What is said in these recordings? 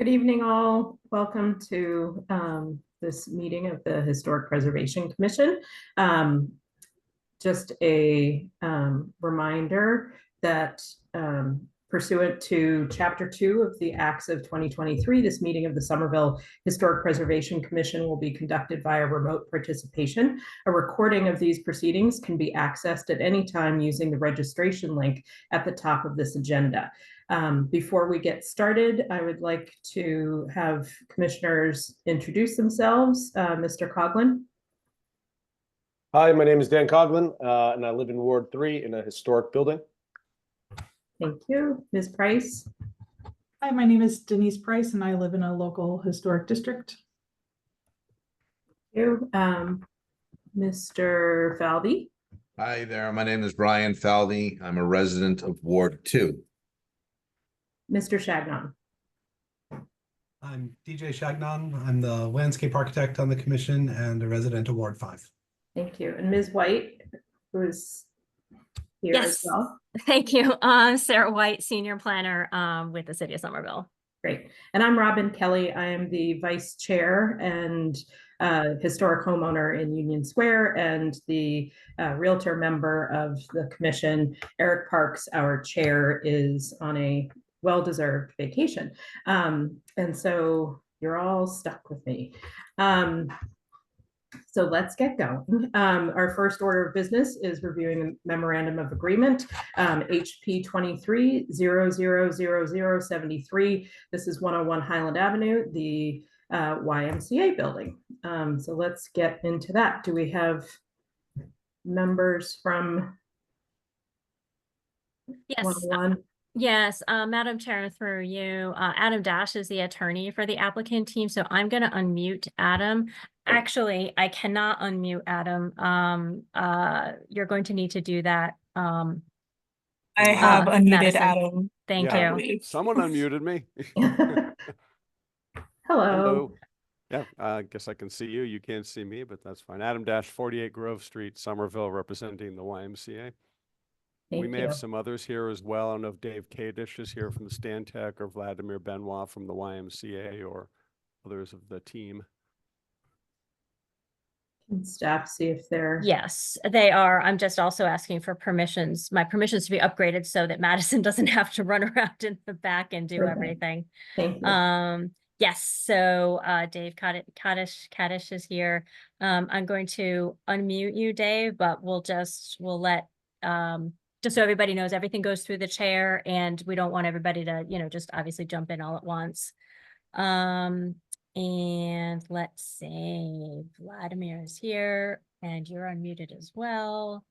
Good evening, all. Welcome to this meeting of the Historic Preservation Commission. Just a reminder that pursuant to Chapter 2 of the Acts of 2023, this meeting of the Somerville Historic Preservation Commission will be conducted via remote participation. A recording of these proceedings can be accessed at any time using the registration link at the top of this agenda. Before we get started, I would like to have commissioners introduce themselves. Mr. Coughlin. Hi, my name is Dan Coughlin, and I live in Ward 3 in a historic building. Thank you. Ms. Price. Hi, my name is Denise Price, and I live in a local historic district. Thank you. Mr. Falvey. Hi there, my name is Brian Falvey. I'm a resident of Ward 2. Mr. Chagnon. I'm DJ Chagnon. I'm the landscape architect on the commission and a resident of Ward 5. Thank you. And Ms. White, who is here as well. Thank you. Sarah White, senior planner with the City of Somerville. Great. And I'm Robin Kelly. I am the vice chair and historic homeowner in Union Square and the realtor member of the commission. Eric Parks, our chair, is on a well-deserved vacation. And so you're all stuck with me. So let's get going. Our first order of business is reviewing a memorandum of agreement, HP 23-000073. This is 101 Highland Avenue, the YMCA building. So let's get into that. Do we have members from Yes. 101? Yes, Madam Chair, through you, Adam Dash is the attorney for the applicant team, so I'm going to unmute Adam. Actually, I cannot unmute Adam. You're going to need to do that. I have unmuted Madison. Adam. Thank Yeah, you. Someone unmuted me. Hello. Yeah, I guess I can see you. You can't see me, but that's fine. Adam Dash, 48 Grove Street, Somerville, representing the YMCA. We may have some others here as well. I don't know if Dave Kadish is here from the Stantec or Vladimir Benoit from the YMCA or others of the team. Can staff see if they're... Yes, they are. I'm just also asking for permissions, my permissions to be upgraded so that Madison doesn't have to run around in the back and do everything. Thank you. Yes, so Dave Kadish is here. I'm going to unmute you, Dave, but we'll let just so everybody knows, everything goes through the chair and we don't want everybody to, just obviously jump in all at once. And let's see, Vladimir is here and you're unmuted as well.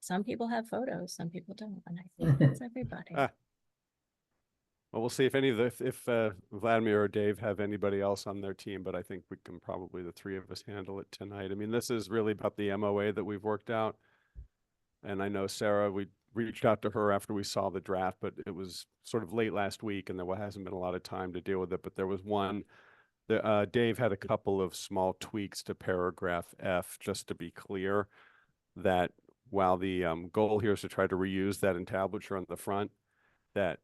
Some people have photos, some people don't, and I think that's everybody. Well, we'll see if any of if Vladimir or Dave have anybody else on their team, but I think we can probably, the three of us, handle it tonight. I mean, this is really about the MOA that we've worked out. And I know Sarah, we reached out to her after we saw the draft, but it was sort of late last week and there hasn't been a lot of time to deal with it. But there was one, Dave had a couple of small tweaks to paragraph F, just to be clear that while the goal here is to try to reuse that entablature on the front, that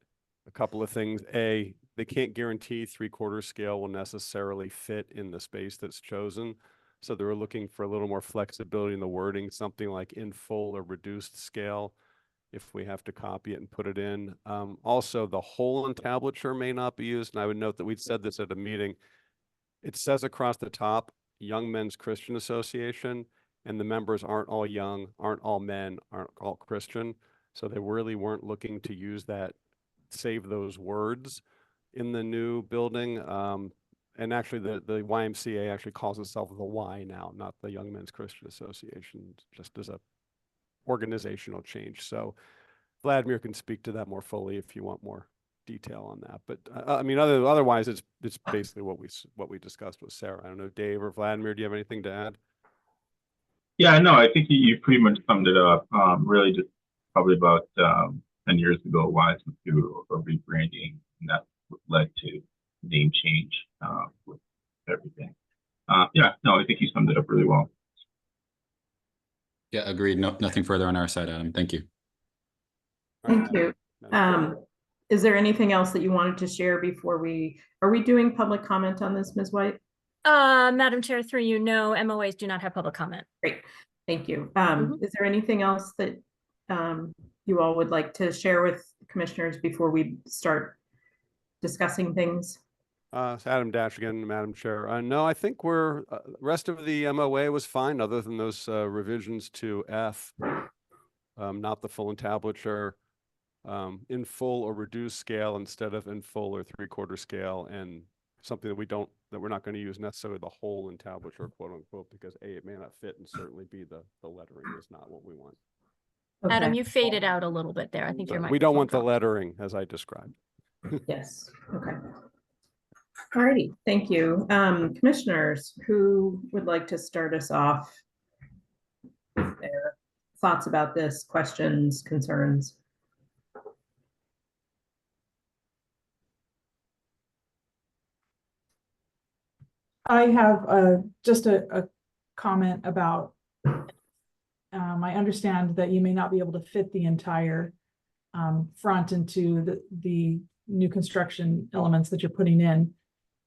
a couple of things. A, they can't guarantee 3/4 scale will necessarily fit in the space that's chosen. So they were looking for a little more flexibility in the wording, something like in full or reduced scale, if we have to copy it and put it in. Also, the whole entablature may not be used. And I would note that we'd said this at a meeting. It says across the top, Young Men's Christian Association, and the members aren't all young, aren't all men, aren't all Christian. So they really weren't looking to use that, save those words in the new building. And actually the YMCA actually calls itself the Y now, not the Young Men's Christian Association, just as a organizational change. So Vladimir can speak to that more fully if you want more detail on that. But I mean, otherwise it's basically what we discussed with Sarah. I don't know, Dave or Vladimir, do you have anything to add? Yeah, no, I think you pretty much summed it up. Really just probably about 10 years ago, Wise went through a rebranding, and that led to name change with everything. Yeah, no, I think you summed it up really well. Yeah, agreed. No, nothing further on our side, Adam. Thank you. Thank you. is there anything else that you wanted to share before are we doing public comment on this, Ms. White? Madam Chair, through you, no, MOAs do not have public comment. Great, thank you. Mhm. Is there anything else that you all would like to share with commissioners before we start discussing things? It's Adam Dash again, Madam Chair. No, I think rest of the MOA was fine, other than those revisions to F, not the full entablature, in full or reduced scale instead of in full or 3/4 scale, and something that we're not going to use necessarily the whole entablature, quote unquote, because A, it may not fit, and certainly B, the lettering is not what we want. Adam, Okay. you faded out a little bit there. I think your We don't microphone want the dropped. lettering as I described. Yes, okay. All righty, thank you. Commissioners, who would like to start us off with their thoughts about this, questions, concerns? I have just a comment about, I understand that you may not be able to fit the entire front into the new construction elements that you're putting in,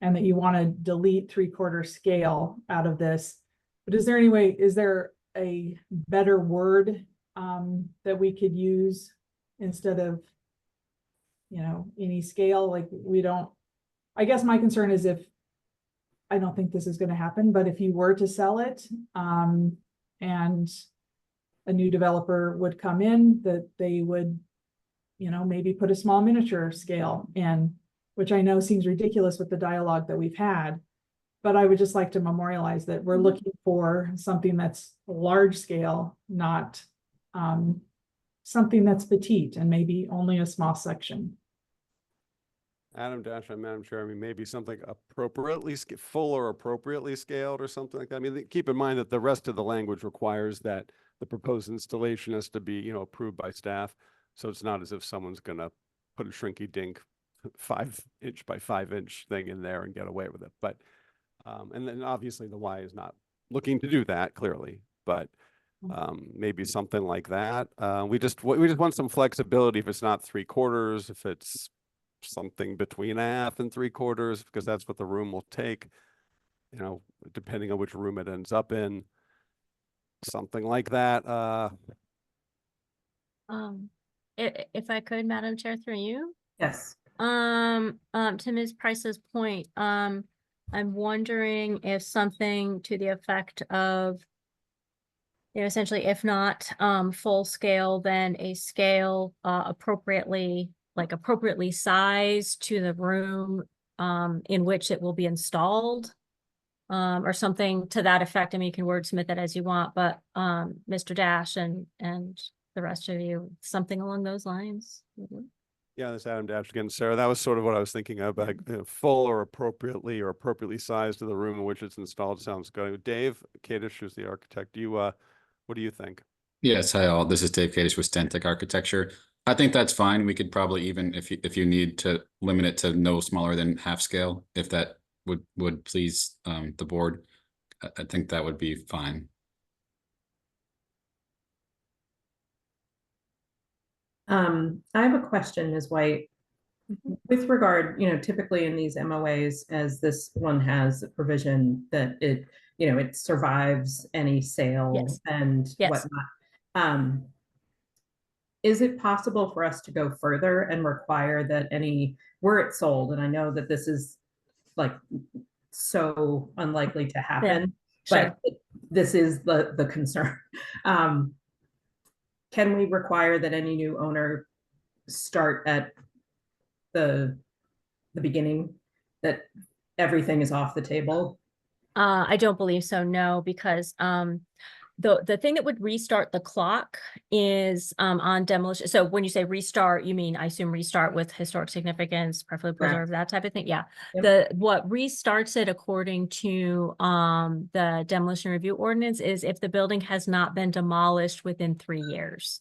and that you want to delete 3/4 scale out of this. But is there a better word that we could use instead of, any scale? Like, I guess my concern is, I don't think this is going to happen, but if you were to sell it, and a new developer would come in, that they would, maybe put a small miniature scale in, which I know seems ridiculous with the dialogue that we've had. But I would just like to memorialize that we're looking for something that's large scale, not something that's petite and maybe only a small section. Adam Dash, Madam Chair, I mean, maybe something appropriately full or appropriately scaled or something like that. I mean, keep in mind that the rest of the language requires that the proposed installation has to be, approved by staff. So it's not as if someone's gonna put a shrinky dink 5" by 5" thing in there and get away with it. But, and then obviously the Y is not looking to do that clearly, but maybe something like that. We just want some flexibility if it's not 3/4, if it's something between 1/2 and 3/4, because that's what the room will take, depending on which room it ends up in, something like that. If I could, Madam Chair, through you. Yes. To Ms. Price's point, I'm wondering if something to the effect of, essentially, if not full scale, then a scale appropriately sized to the room in which it will be installed, or something to that effect. I mean, you can wordsmith it as you want, but Mr. Dash and the rest of you, something along those lines. Yeah, this Adam Dash again, Sarah. That was sort of what I was thinking of. Like, full or appropriately sized to the room in which it's installed sounds good. Dave Kadish, who's the architect, what do you think? Yes, hi all. This is Dave Kadish with Stantec Architecture. I think that's fine. We could probably even, if you need to limit it to no smaller than 1/2 scale, if that would please the board, I think that would be fine. I have a question, Ms. White. With regard, typically in these MOAs, as this one has a provision that it survives any sale Yes. and Yes. whatnot. Is it possible for us to go further and require that were it sold, and I know that this is like so unlikely to happen, Sure. but this is the concern. Can we require that any new owner start at the beginning, that everything is off the table? I don't believe so, no, because the thing that would restart the clock is on demolition. So when you say restart, you mean, I assume, restart with historic significance, preferably Correct. preserved, that type of thing. Yeah. Yep. What restarts it according to the demolition review ordinance is if the building has not been demolished within 3 years.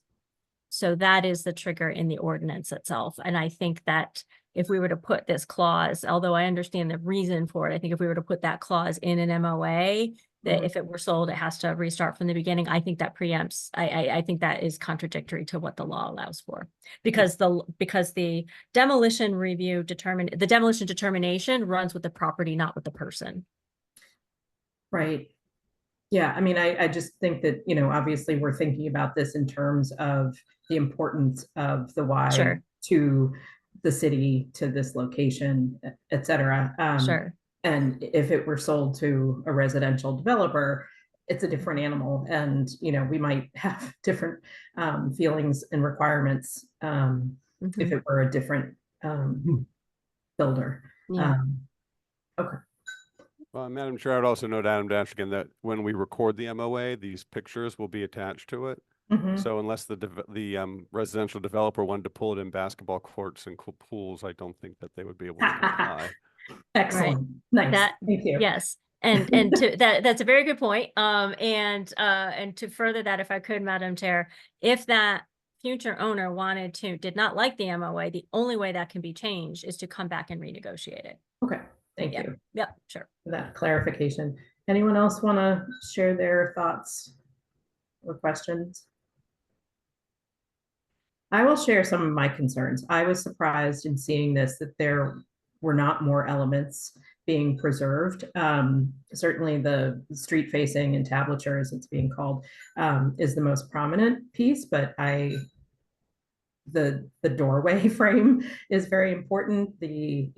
So that is the trigger in the ordinance itself. And I think that if we were to put this clause, although I understand the reason for it, I think if we were to put that clause in an MOA, that Mhm. if it were sold, it has to restart from the beginning. I think that preempts, I think that is contradictory to what the law allows for. Because the demolition review the demolition determination runs with the property, not with the person. Right. Yeah, I mean, I just think that, obviously we're thinking about this in terms of the importance of the Y Sure. to the city, to this location, et cetera. Sure. And if it were sold to a residential developer, it's a different animal. And, we might have different feelings and requirements if Mhm. it were a different builder. Yeah. Okay. Well, Madam Chair, I'd also note, Adam Dash, again, that when we record the MOA, these pictures will be attached to it. Mhm. So unless the residential developer wanted to pull it in basketball courts and pools, I don't think that they would be able to comply. Excellent. Nice. Thank you. Yes. And to that's a very good point. And to further that, if I could, Madam Chair, if that future owner did not like the MOA, the only way that can be changed is to come back and renegotiate it. Okay. Thank Yeah. you Yep, sure. for that clarification. Anyone else want to share their thoughts or questions? I will share some of my concerns. I was surprised in seeing this, that there were not more elements being preserved. Certainly the street facing entablature, as it's being called, is the most prominent piece, but the doorway frame is very important. The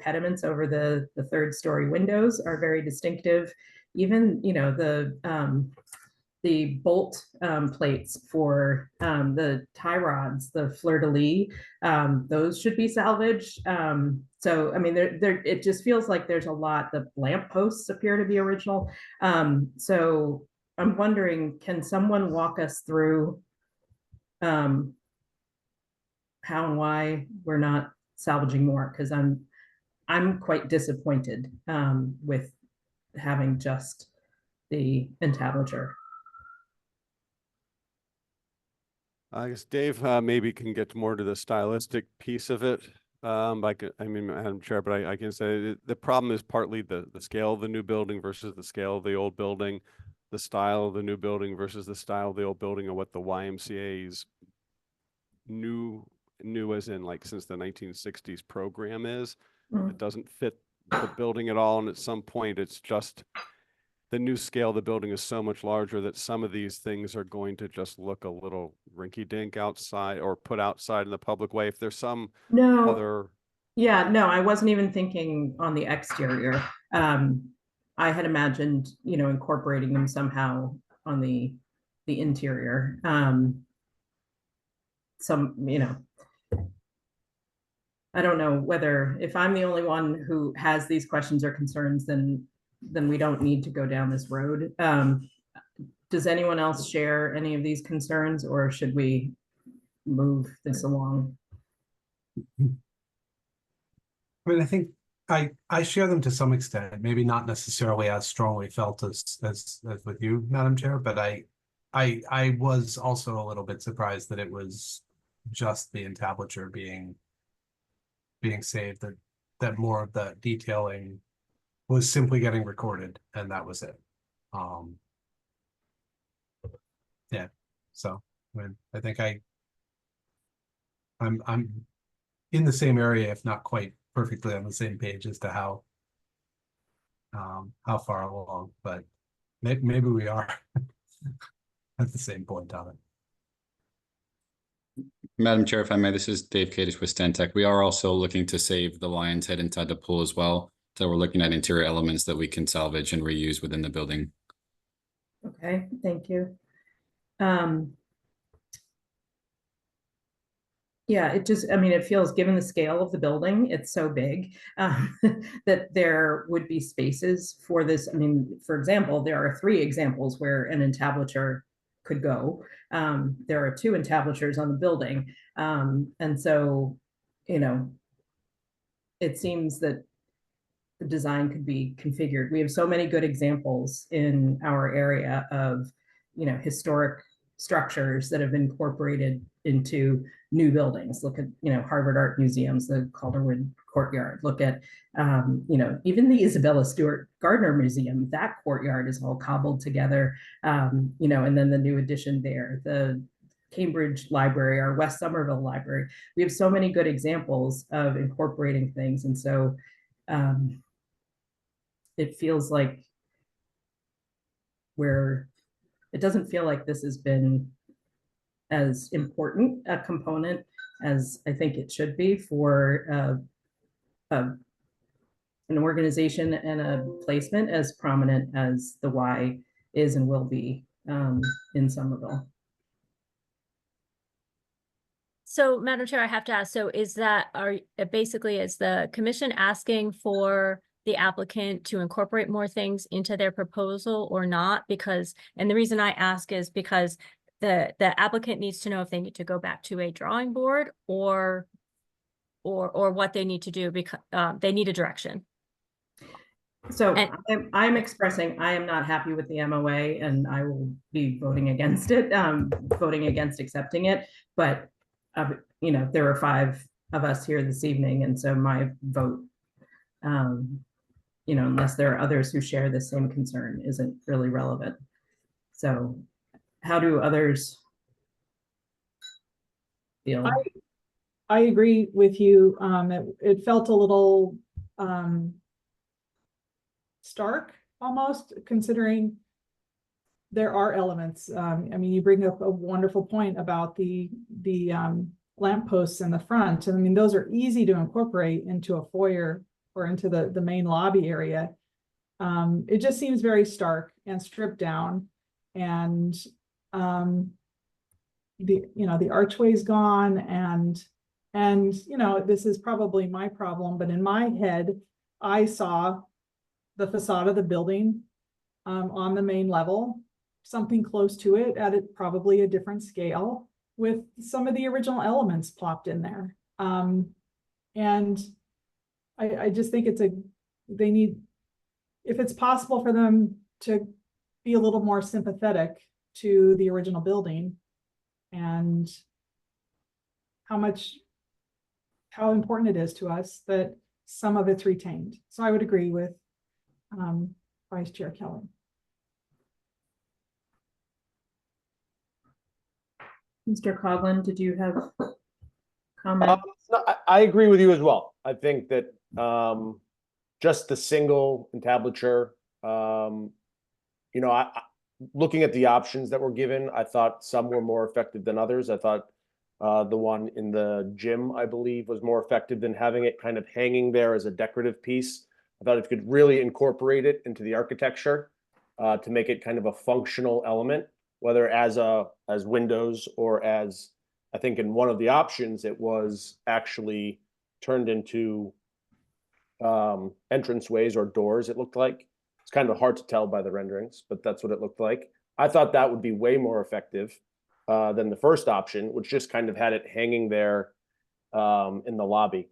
pediments over the third story windows are very distinctive. Even the bolt plates for the tie rods, the fleur-de-lis, those should be salvaged. So I mean, it just feels like there's a lot. The lamp posts appear to be original. So I'm wondering, can someone walk us through how and why we're not salvaging more? Because I'm quite disappointed with having just the entablature. I guess Dave maybe can get more to the stylistic piece of it. Madam Chair, but I can say the problem is partly the scale of the new building versus the scale of the old building, the style of the new building versus the style of the old building, and what the YMCA's new as in like since the 1960s program is. It doesn't fit the building at all, and at some point it's just the new scale of the building is so much larger that some of these things are going to just look a little rinky-dink outside or put outside in the public way. If there's some other... Yeah, no, I wasn't even thinking on the exterior. I had imagined, incorporating them somehow on the interior. I don't know whether, if I'm the only one who has these questions or concerns, then we don't need to go down this road. Does anyone else share any of these concerns, or should we move this along? I mean, I think I share them to some extent, maybe not necessarily as strongly felt as with you, Madam Chair, but I was also a little bit surprised that it was just the entablature being saved, that more of the detailing was simply getting recorded and that was it. Yeah, so I mean, I think I'm in the same area, if not quite perfectly on the same page as to how far along, but maybe we are at the same point on it. Madam Chair, if I may, this is Dave Kadish with Stantec. We are also looking to save the lion's head inside the pool as well. So we're looking at interior elements that we can salvage and reuse within the building. Okay, thank you. Yeah, it feels, given the scale of the building, it's so big that there would be spaces for this. I mean, for example, there are 3 examples where an entablature could go. There are 2 entablatures on the building. And so, it seems that the design could be configured. We have so many good examples in our area of, historic structures that have incorporated into new buildings. Look at, Harvard Art Museums, the Calderwood Courtyard. Look at, even the Isabella Stewart Gardner Museum. That courtyard is all cobbled together, and then the new addition there, the Cambridge Library, our West Somerville Library. We have so many good examples of incorporating things. And so it feels like it doesn't feel like this has been as important a component as I think it should be for an organization and a placement as prominent as the Y is and will be in Somerville. So, Madam Chair, I have to ask, so is the commission asking for the applicant to incorporate more things into their proposal or not? Because, and the reason I ask is because the applicant needs to know if they need to go back to a drawing board or what they need to do, because they need a direction. So I'm expressing I am not happy with the MOA, and I will be voting against it, voting against accepting it. But there are 5 of us here this evening, and so my vote, unless there are others who share the same concern, isn't really relevant. So how do others feel? I agree with you. It felt a little stark almost, considering there are elements. You bring up a wonderful point about the lampposts in the front. And those are easy to incorporate into a foyer or into the main lobby area. It just seems very stark and stripped down, and the archway's gone, and this is probably my problem, but in my head, I saw the facade of the building on the main level, something close to it at probably a different scale, with some of the original elements plopped in there. And I just think they need, if it's possible for them to be a little more sympathetic to the original building and how important it is to us that some of it's retained. So I would agree with Vice Chair Kelly. Mr. Coughlin, did you have comment? I agree with you as well. I think that just the single entablature, looking at the options that were given, I thought some were more effective than others. I thought the one in the gym, I believe, was more effective than having it kind of hanging there as a decorative piece. I thought it could really incorporate it into the architecture to make it kind of a functional element, whether as windows or as, I think in one of the options, it was actually turned into entranceways or doors, it looked like. It's kind of hard to tell by the renderings, but that's what it looked like. I thought that would be way more effective than the first option, which just kind of had it hanging there in the lobby.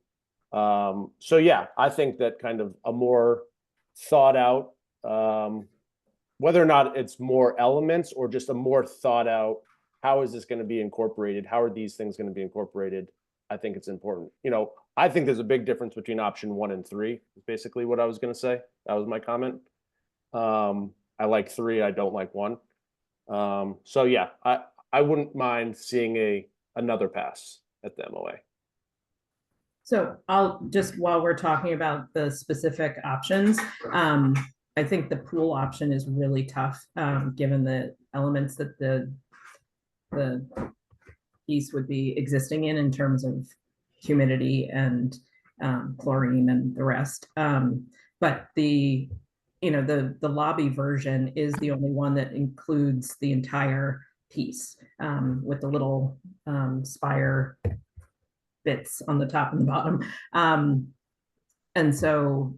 So yeah, I think that kind of a more thought out, whether or not it's more elements or just a more thought out, how is this going to be incorporated? How are these things going to be incorporated? I think it's important. I think there's a big difference between option 1 and 3, is basically what I was going to say. That was my comment. I like 3, I don't like 1. So yeah, I wouldn't mind seeing another pass at the MOA. So I'll just, while we're talking about the specific options, I think the pool option is really tough, given the elements that the piece would be existing in terms of humidity and chlorine and the rest. But the lobby version is the only one that includes the entire piece with the little spire bits on the top and the bottom. And so,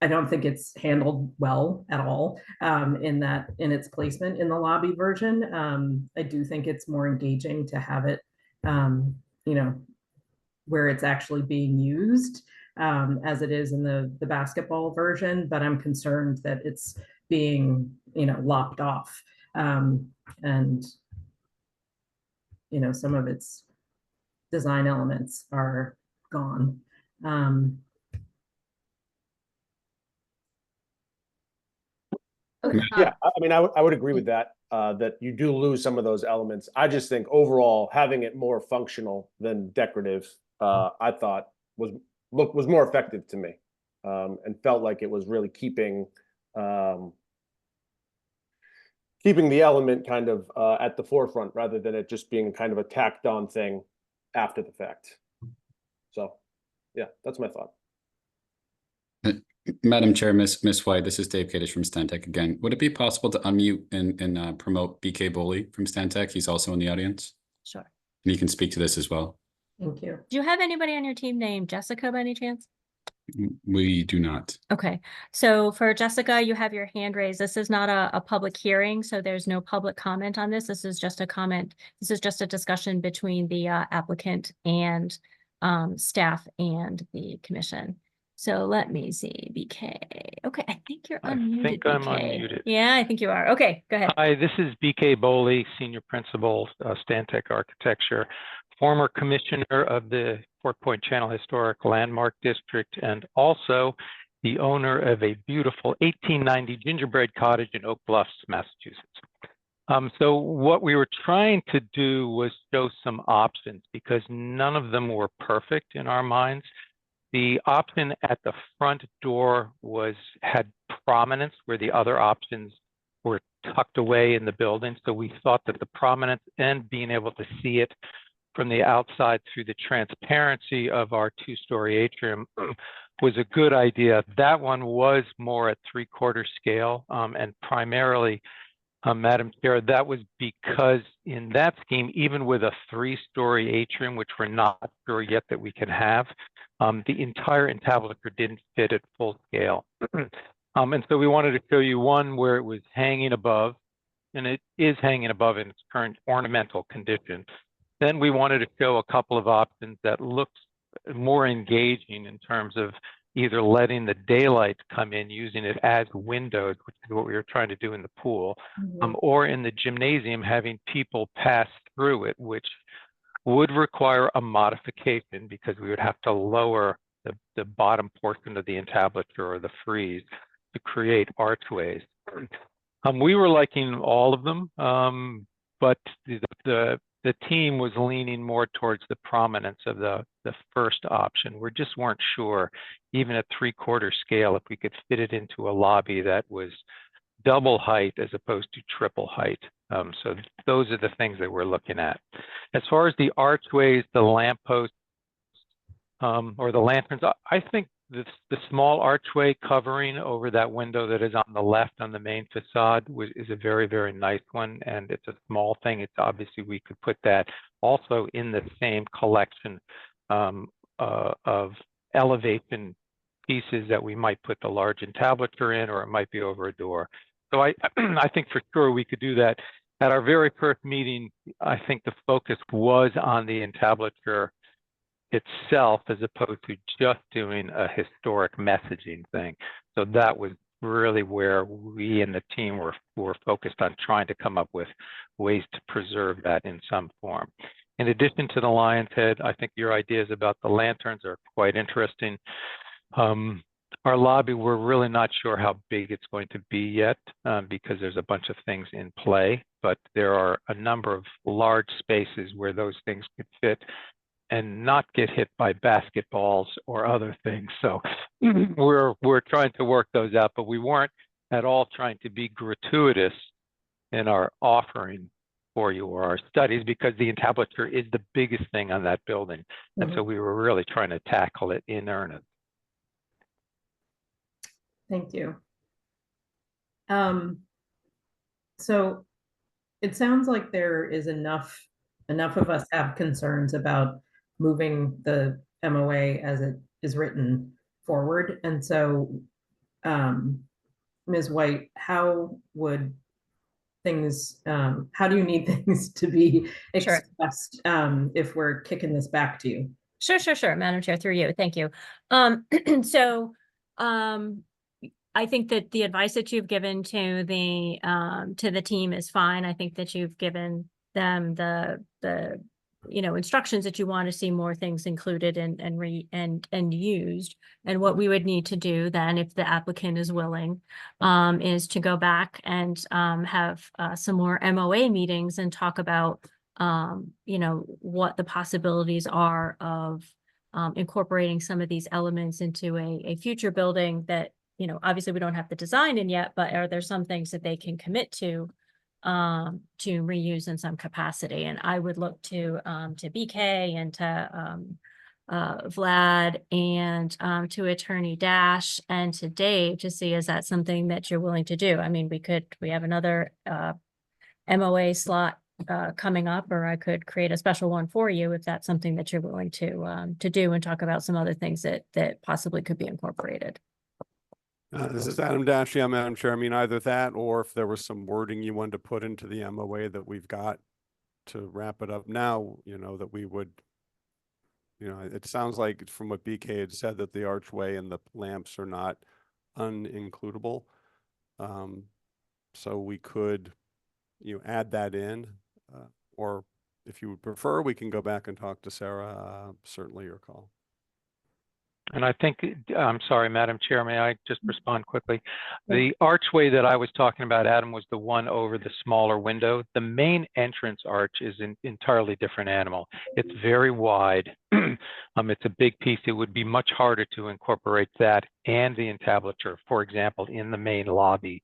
I don't think it's handled well at all in its placement in the lobby version. I do think it's more engaging to have it, where it's actually being used as it is in the basketball version, but I'm concerned that it's being, lopped off. And some of its design elements are gone. Okay, Yeah, I mean, I would agree with that, that you do lose some of those elements. I just think overall, having it more functional than decorative, I thought was more effective to me. And felt like it was really keeping the element kind of at the forefront rather than it just being kind of a tacked on thing after the fact. So, yeah, that's my thought. Madam Chair, Miss White, this is Dave Kadish from Stantec again. Would it be possible to unmute and promote BK Boley from Stantec? He's also in the audience. sure. And he can speak to this as well. Thank you. Do you have anybody on your team named Jessica by any chance? We do not. Okay, so for Jessica, you have your hand raised. This is not a public hearing, so there's no public comment on this. This is just a comment. This is just a discussion between the applicant and staff and the commission. So let me see, BK. Okay, I think you're unmuted. I think I'm BK. unmuted. Yeah, I think you are. Okay, go ahead. Hi, this is BK Boley, Senior Principal, Stantec Architecture, former Commissioner of the Fort Point Channel Historic Landmark District, and also the owner of a beautiful 1890 gingerbread cottage in Oak Bluffs, Massachusetts. So what we were trying to do was show some options because none of them were perfect in our minds. The option at the front door had prominence where the other options were tucked away in the building. So we thought that the prominence and being able to see it from the outside through the transparency of our two-story atrium was a good idea. That one was more at 3/4 scale, and primarily, Madam Chair, that was because in that scheme, even with a 3-story atrium, which we're not sure yet that we can have, the entire entablature didn't fit at full scale. And so we wanted to show you one where it was hanging above, and it is hanging above in its current ornamental condition. Then we wanted to show a couple of options that looked more engaging in terms of either letting the daylight come in, using it as windows, which is what we were trying to do in the pool, or in the gymnasium, having people pass through it, which would require a modification because we would have to lower the bottom portion of the entablature or the frieze to create archways. We were liking all of them, but the team was leaning more towards the prominence of the first option. We just weren't sure, even at 3/4 scale, if we could fit it into a lobby that was double height as opposed to triple height. So those are the things that we're looking at. As far as the archways, the lampposts, or the lanterns, I think the small archway covering over that window that is on the left on the main facade is a very, very nice one. And it's a small thing. It's obviously we could put that also in the same collection of elevation pieces that we might put the large entablature in, or it might be over a door. So I think for sure we could do that. At our very first meeting, I think the focus was on the entablature itself as opposed to just doing a historic messaging thing. So that was really where we and the team were focused on trying to come up with ways to preserve that in some form. In addition to the lion's head, I think your ideas about the lanterns are quite interesting. Our lobby, we're really not sure how big it's going to be yet because there's a bunch of things in play, but there are a number of large spaces where those things could fit and not get hit by basketballs or other things. So we're trying to work those out, but we weren't at all trying to be gratuitous in our offering for you or our studies because the entablature is the biggest thing on that building. And so we were really trying to tackle it in earnest. Thank you. So it sounds like there is enough of us have concerns about moving the MOA as it is written forward. And so, Ms. White, how would things, how do you need things to be expressed if we're kicking this back to you? Sure, Madam Chair, through you. Thank you. I think that the advice that you've given to the team is fine. I think that you've given them the instructions that you want to see more things included and used. And what we would need to do then, if the applicant is willing, is to go back and have some more MOA meetings and talk about what the possibilities are of incorporating some of these elements into a future building that, obviously we don't have the design in yet, but are there some things that they can commit to reuse in some capacity? And I would look to BK and to Vlad and to Attorney Dash and to Dave to see, is that something that you're willing to do? I mean, we have another MOA slot coming up, or I could create a special one for you if that's something that you're willing to do, and talk about some other things that possibly could be incorporated. This is Adam Dash, yeah, Madam Chair. I mean, either that, or if there was some wording you wanted to put into the MOA that we've got to wrap it up now, that we would, it sounds like from what BK had said that the archway and the lamps are not unincludable. So we could, add that in, or if you would prefer, we can go back and talk to Sarah, certainly your call. And I think, I'm sorry, Madam Chair, may I just respond quickly? The archway that I was talking about, Adam, was the one over the smaller window. The main entrance arch is an entirely different animal. It's very wide. It's a big piece. It would be much harder to incorporate that and the entablature, for example, in the main lobby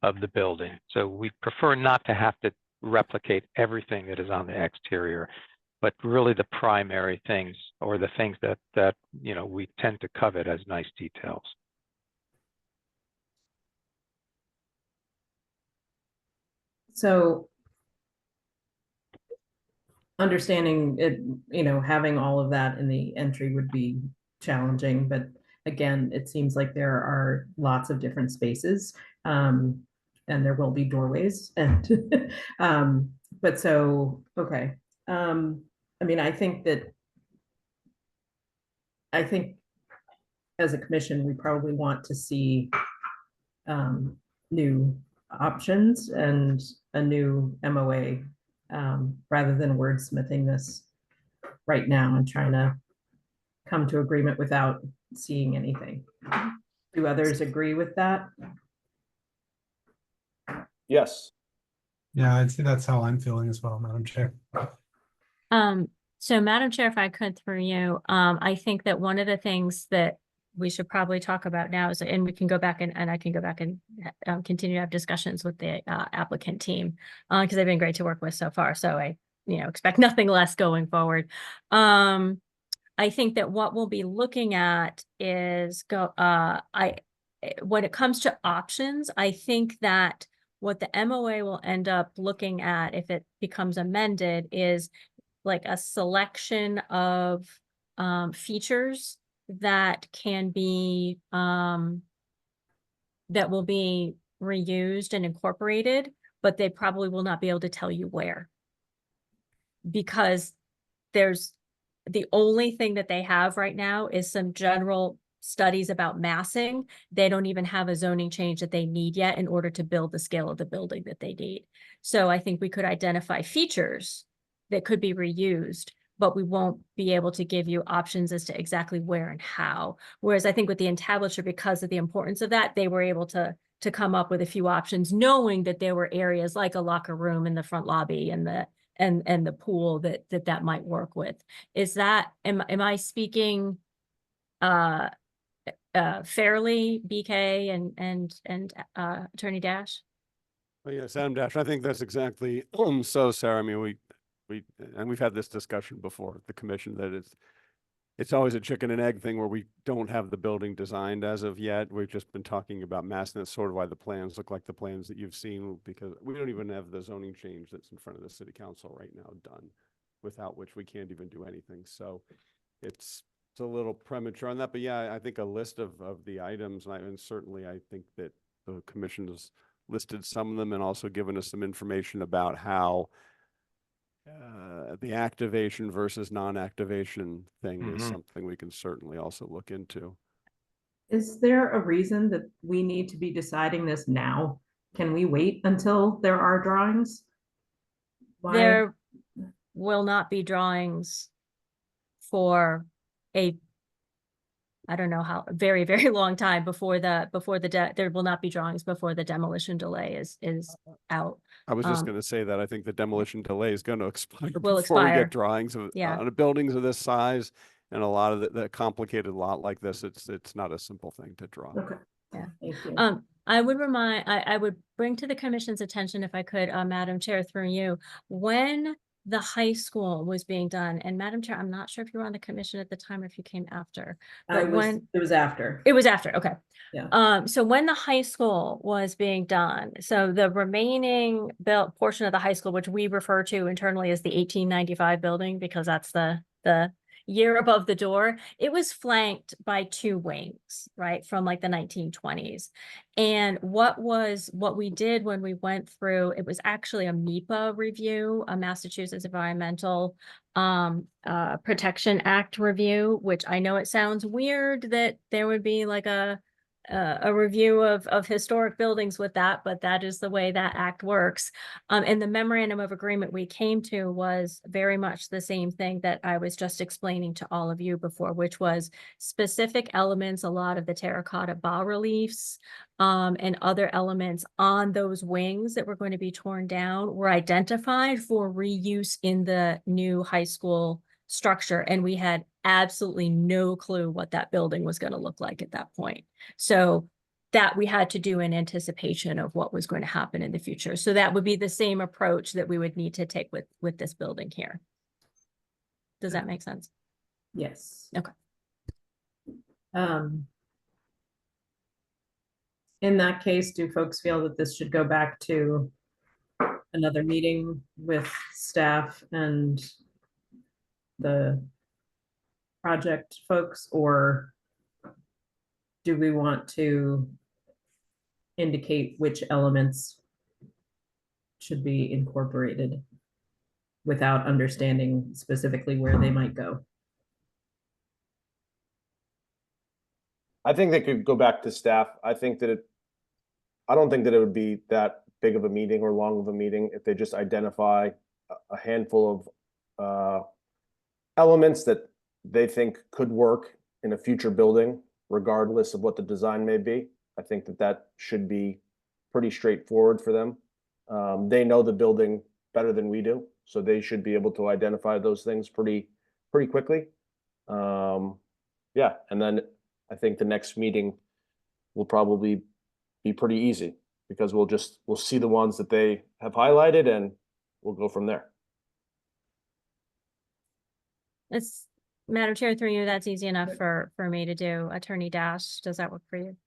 of the building. So we prefer not to have to replicate everything that is on the exterior, but really the primary things, or the things that we tend to covet as nice details. So understanding it, having all of that in the entry would be challenging, but again, it seems like there are lots of different spaces, and there will be doorways, and but so, okay. I mean, I think as a commission, we probably want to see new options and a new MOA, rather than wordsmithing this right now and trying to come to agreement without seeing anything. Do others agree with that? Yes. Yeah, I'd say that's how I'm feeling as well, Madam Chair. So Madam Chair, if I could through you, I think that one of the things that we should probably talk about now is, and we can go back and I can go back and continue to have discussions with the applicant team, because they've been great to work with so far. So I, expect nothing less going forward. I think that what we'll be looking at is when it comes to options, I think that what the MOA will end up looking at, if it becomes amended, is like a selection of features that can be that will be reused and incorporated, but they probably will not be able to tell you where, because there's the only thing that they have right now is some general studies about massing. They don't even have a zoning change that they need yet in order to build the scale of the building that they need. So I think we could identify features that could be reused, but we won't be able to give you options as to exactly where and how. Whereas I think with the entablature, because of the importance of that, they were able to come up with a few options, knowing that there were areas like a locker room in the front lobby and the pool that might work with. Is that, am I speaking fairly, BK and Attorney Dash? Well, yes, Adam Dash, I think that's exactly so, Sarah. I mean, we've had this discussion before at the commission, that it's always a chicken and egg thing where we don't have the building designed as of yet. We've just been talking about mass, and that's sort of why the plans look like the plans that you've seen, because we don't even have the zoning change that's in front of the city council right now done, without which we can't even do anything. So it's a little premature on that, but yeah, I think a list of the items, and certainly I think that the commission has listed some of them and also given us some information about how the activation versus non-activation thing is something we can certainly also look into. Is there a reason that we need to be deciding this now? Can we wait until there are drawings? there will not be drawings for I don't know how, very, very long time before there will not be drawings before the demolition delay is out. I was just Um, going to say that I think the demolition delay is going to expire Will before we expire. get drawings of Yeah. on buildings of this size, and a lot of the complicated lot like this. It's not a simple thing to draw. Okay. Yeah. Thank you. I would bring to the commission's attention, if I could, Madam Chair, through you, when the high school was being done, and Madam Chair, I'm not sure if you were on the commission at the time or if you came after, but It was after. it was after, okay. Yeah. So when the high school was being done, so the remaining built portion of the high school, which we refer to internally as the 1895 building, because that's the year above the door, it was flanked by two wings, right, from like the 1920s. And what we did when we went through, it was actually a MEPA review, a Massachusetts Environmental Protection Act review, which I know it sounds weird that there would be like a review of historic buildings with that, but that is the way that act works. And the memorandum of agreement we came to was very much the same thing that I was just explaining to all of you before, which was specific elements, a lot of the terracotta bas-reliefs, and other elements on those wings that were going to be torn down were identified for reuse in the new high school structure. And we had absolutely no clue what that building was going to look like at that point. So that we had to do in anticipation of what was going to happen in the future. So that would be the same approach that we would need to take with this building here. Does that make sense? Yes. Okay. In that case, do folks feel that this should go back to another meeting with staff and the project folks, or do we want to indicate which elements should be incorporated without understanding specifically where they might go? I think they could go back to staff. I don't think that it would be that big of a meeting or long of a meeting if they just identify a handful of elements that they think could work in a future building, regardless of what the design may be. I think that should be pretty straightforward for them. They know the building better than we do, so they should be able to identify those things pretty quickly. Yeah, and then I think the next meeting will probably be pretty easy, because we'll see the ones that they have highlighted and we'll go from there. It's Madam Chair, through you, that's easy enough for me to do. Attorney Dash, does that work for you?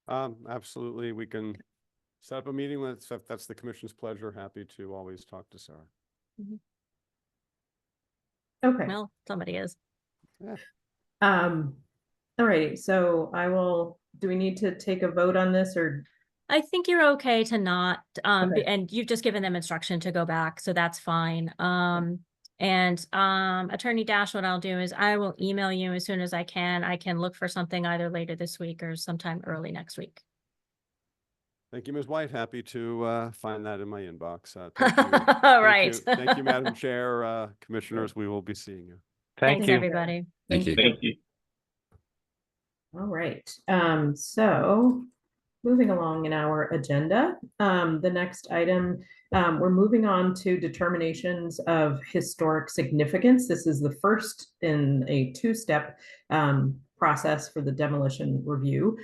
Absolutely. We can set up a meeting with, if that's the commission's pleasure. Happy to always talk to Sarah. Okay. Well, somebody is. Yeah. All right, so do we need to take a vote on this, or? I think you're okay to not, Okay. and you've just given them instruction to go back, so that's fine. And Attorney Dash, what I'll do is I will email you as soon as I can. I can look for something either later this week or sometime early next week. Thank you, Ms. White. Happy to find that in my inbox. Thank you. All Thank right. you. Thank you, Madam Chair, commissioners. We will be seeing you. Thank Thanks, you. everybody. Thank you. Thank you. All right, so moving along in our agenda, the next item, we're moving on to determinations of historic significance. This is the first in a two-step process for the demolition review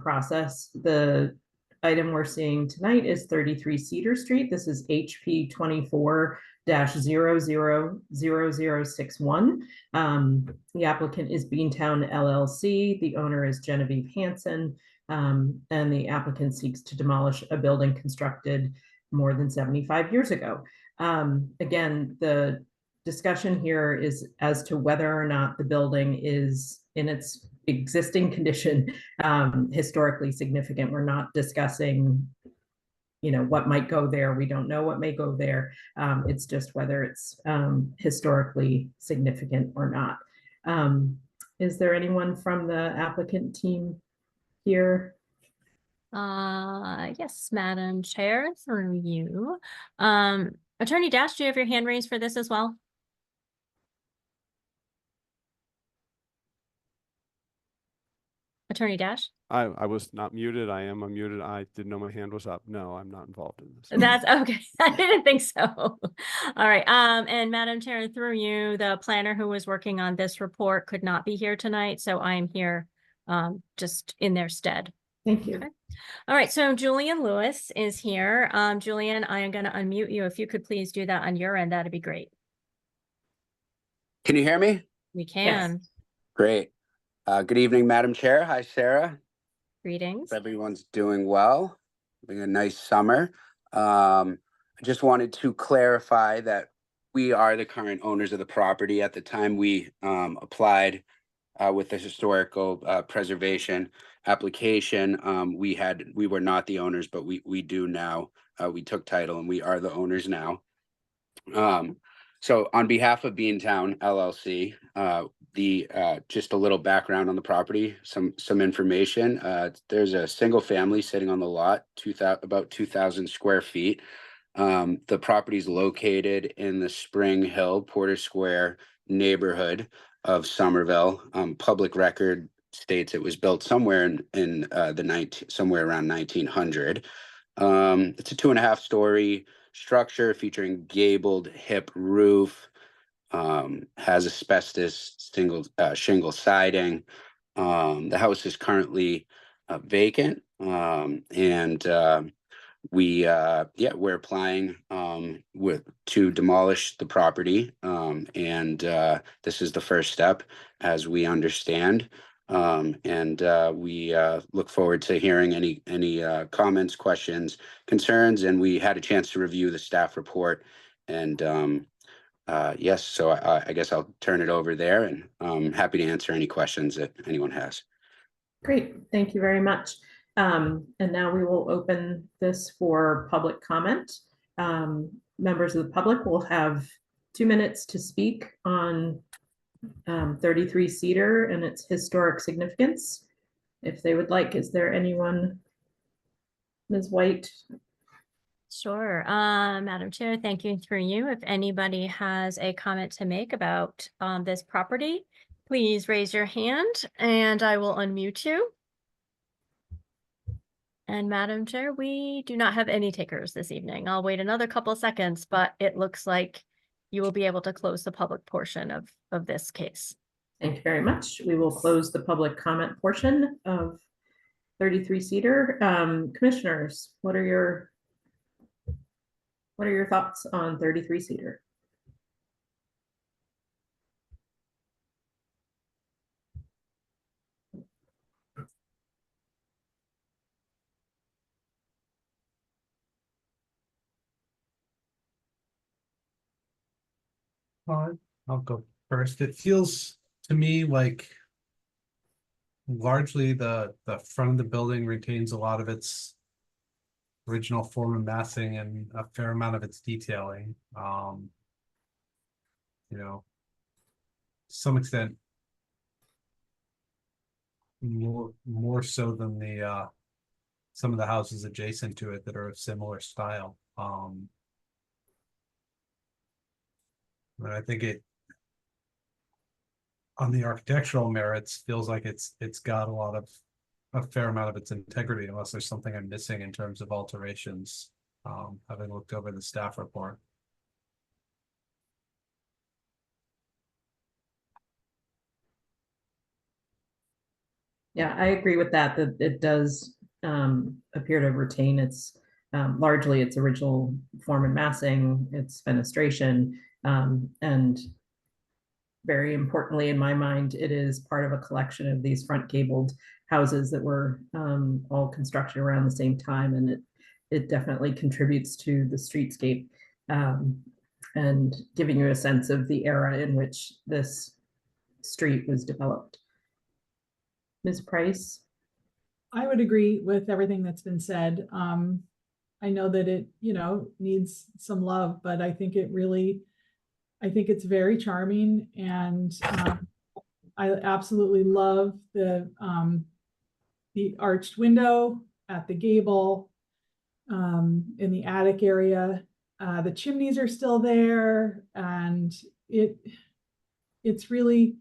process. The item we're seeing tonight is 33 Cedar Street. This is HP 24-000061. The applicant is Beantown LLC. The owner is Genevieve Hansen, and the applicant seeks to demolish a building constructed more than 75 years ago. Again, the discussion here is as to whether or not the building is in its existing condition historically significant. We're not discussing, what might go there. We don't know what may go there. It's just whether it's historically significant or not. Is there anyone from the applicant team here? Yes, Madam Chair, through you. Attorney Dash, do you have your hand raised for this as well? Attorney Dash? I was not muted. I am unmuted. I didn't know my hand was up. No, I'm not involved in this. That's okay. I didn't think so. All right. And Madam Chair, through you, the planner who was working on this report could not be here tonight, so I am here just in their stead. Thank you. Okay. All right. So Julian Lewis is here. Julian, I am going to unmute you. If you could please do that on your end, that'd be great. Can you hear me? We can. Great. Good evening, Madam Chair. Hi, Sarah. Greetings. Hope everyone's doing well. Having a nice summer. I just wanted to clarify that we are the current owners of the property. At the time we applied with the historical preservation application, we were not the owners, but we do now. We took title and we are the owners now. So on behalf of Beantown LLC, just a little background on the property, some information. There's a single family sitting on the lot, about 2,000 square feet. The property is located in the Spring Hill, Porter Square neighborhood of Somerville. Public record states it was built somewhere in somewhere around 1900. It's a 2.5-story structure featuring gabled hip roof, has asbestos shingle siding. The house is currently vacant, and we're applying to demolish the property, and this is the first step, as we understand. We look forward to hearing any comments, questions, concerns, and we had a chance to review the staff report. And yes, so I guess I'll turn it over there, and I'm happy to answer any questions that anyone has. Great, thank you very much. And now we will open this for public comment. Members of the public will have 2 minutes to speak on 33 Cedar and its historic significance, if they would like. Is there anyone? Ms. White? Sure. Madam Chair, thank you. Through you, if anybody has a comment to make about this property, please raise your hand and I will unmute you. And Madam Chair, we do not have any takers this evening. I'll wait another couple of seconds, but it looks like you will be able to close the public portion of this case. Thank you very much. We will close the public comment portion of 33 Cedar. Commissioners, what are your thoughts on 33 Cedar? I'll go first. It feels to me like largely the front of the building retains a lot of its original form and massing and a fair amount of its detailing. To some extent more so than the some of the houses adjacent to it that are of similar style. But I think it, on the architectural merits, feels like it's got a fair amount of its integrity, unless there's something I'm missing in terms of alterations, having looked over the staff report. Yeah, I agree with that it does appear to retain its largely its original form and massing, its fenestration, and very importantly in my mind, it is part of a collection of these front gabled houses that were all constructed around the same time, and it definitely contributes to the streetscape and giving you a sense of the era in which this street was developed. Ms. Price? I would agree with everything that's been said. I know that it, needs some love, but I think it's very charming, and I absolutely love the arched window at the gable in the attic area. The chimneys are still there, and it's really,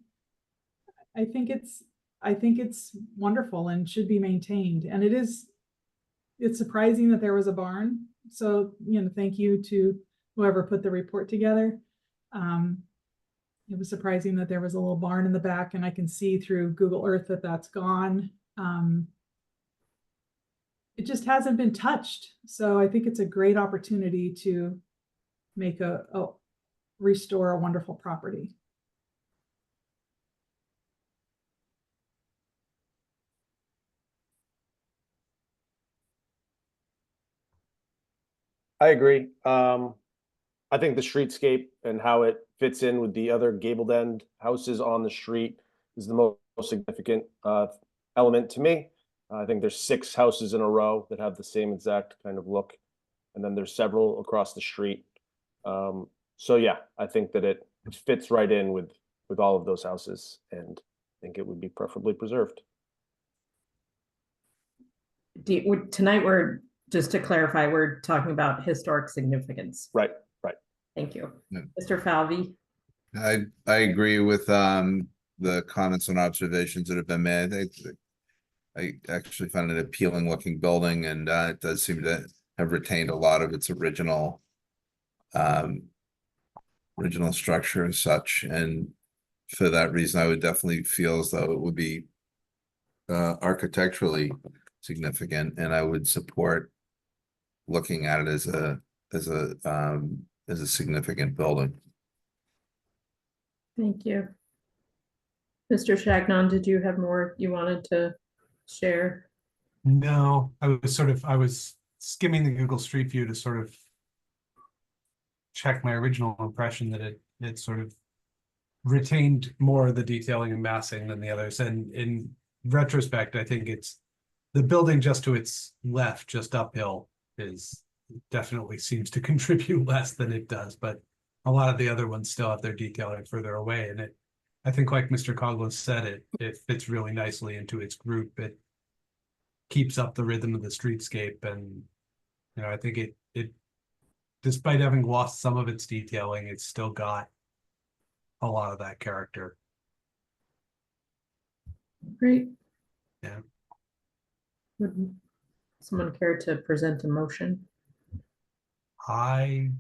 I think it's wonderful and should be maintained. And it's surprising that there was a barn. So, thank you to whoever put the report together. It was surprising that there was a little barn in the back, and I can see through Google Earth that that's gone. It just hasn't been touched. So I think it's a great opportunity to make restore a wonderful property. I agree. I think the streetscape and how it fits in with the other gabled end houses on the street is the most significant element to me. I think there's 6 houses in a row that have the same exact kind of look, and then there's several across the street. So yeah, I think that it fits right in with all of those houses, and I think it would be preferably preserved. Tonight, just to clarify, we're talking about historic significance. Right. Thank you. Yeah. Mr. Falvey? I agree with the comments and observations that have been made. I actually found it an appealing looking building, and it does seem to have retained a lot of its original structure as such. And for that reason, I would definitely feel as though it would be architecturally significant, and I would support looking at it as a significant building. Thank you. Mr. Chagnon, did you have more you wanted to share? No, I was skimming the Google Street View to sort of check my original impression that it sort of retained more of the detailing and massing than the others. And in retrospect, I think it's the building just to its left, just uphill, definitely seems to contribute less than it does, but a lot of the other ones still have their detailing further away. And I think like Mr. Coughlin said, it fits really nicely into its group. It keeps up the rhythm of the streetscape, and I think it despite having lost some of its detailing, it's still got a lot of that character. Great. Yeah. Would someone care to present a motion? I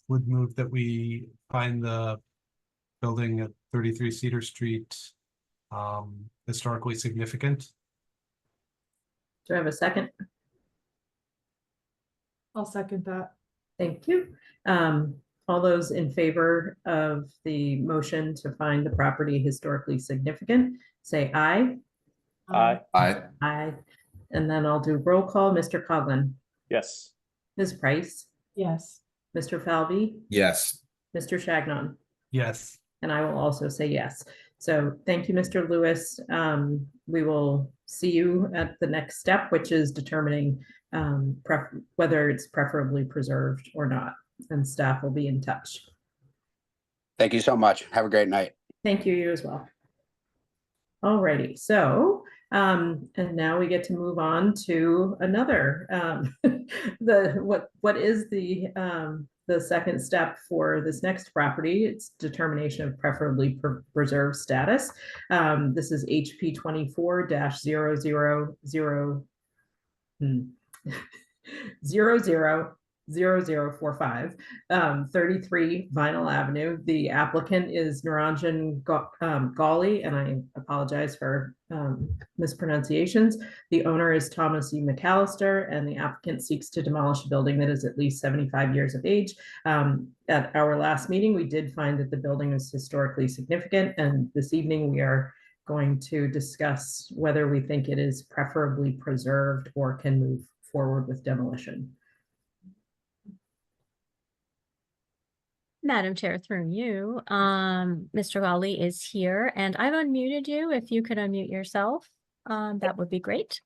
would move that we find the building at 33 Cedar Street historically significant. Do I have a second? I'll second that. Thank you. All those in favor of the motion to find the property historically significant, say aye. Aye. Aye. And then I'll do roll call. Mr. Coughlin, Yes. Ms. Price, Yes. Mr. Falvey, Yes. Mr. Chagnon, Yes. and I will also say yes. So thank you, Mr. Lewis. We will see you at the next step, which is determining whether it's preferably preserved or not, and staff will be in touch. Thank you so much. Have a great night. Thank you, you as well. Alrighty, so and now we get to move on to another what is the second step for this next property. It's determination of preferably preserved status. This is HP 24-0000045 33 Vinyl Avenue. The applicant is Niranjan Gali, and I apologize for mispronunciations. The owner is Thomas E. McAllister, and the applicant seeks to demolish a building that is at least 75 years of age. At our last meeting, we did find that the building is historically significant, and this evening we are going to discuss whether we think it is preferably preserved or can move forward with demolition. Madam Chair, through you, Mr. Gali is here, and I've unmuted you. If you could unmute yourself, that would be great.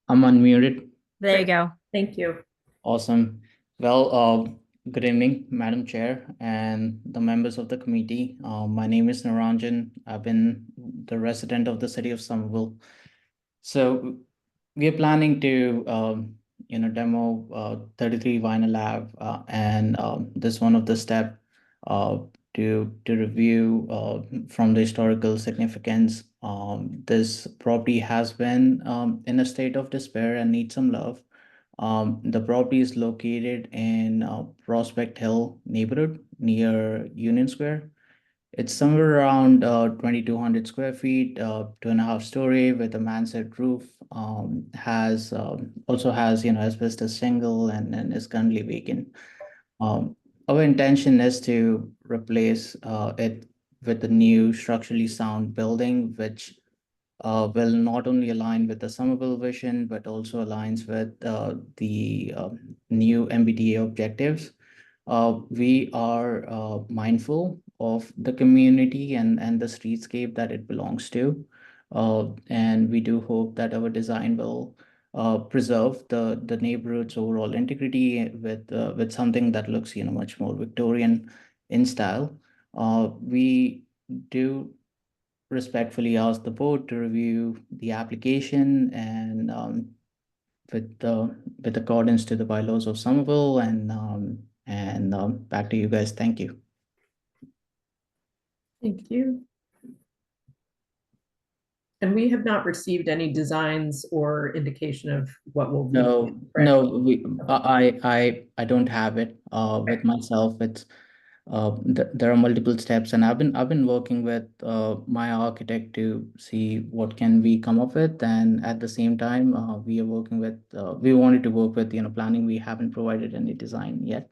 I'm unmuted. There you go. Thank you. Awesome. Well, good evening, Madam Chair and the members of the committee. My name is Niranjan. I've been the resident of the city of Somerville. So we are planning to, demo 33 Vinyl Ave, and this is one of the step to review from the historical significance. This property has been in a state of despair and needs some love. The property is located in Prospect Hill neighborhood near Union Square. It's somewhere around 2,200 square feet, 2.5 story with a mansard roof. Has also has asbestos shingle and is currently vacant. Our intention is to replace it with a new structurally sound building, which will not only align with the Somerville vision, but also aligns with the new MBTA objectives. We are mindful of the community and the streetscape that it belongs to. And we do hope that our design will preserve the neighborhood's overall integrity with something that looks much more Victorian in style. We do respectfully ask the board to review the application and with accordance to the bylaws of Somerville, and back to you guys. Thank you. Thank you. And we have not received any designs or indication of what will be. No, I don't have it with myself. It's there are multiple steps, and I've been working with my architect to see what can we come up with, and at the same time we are working with we wanted to work with planning. We haven't provided any design yet.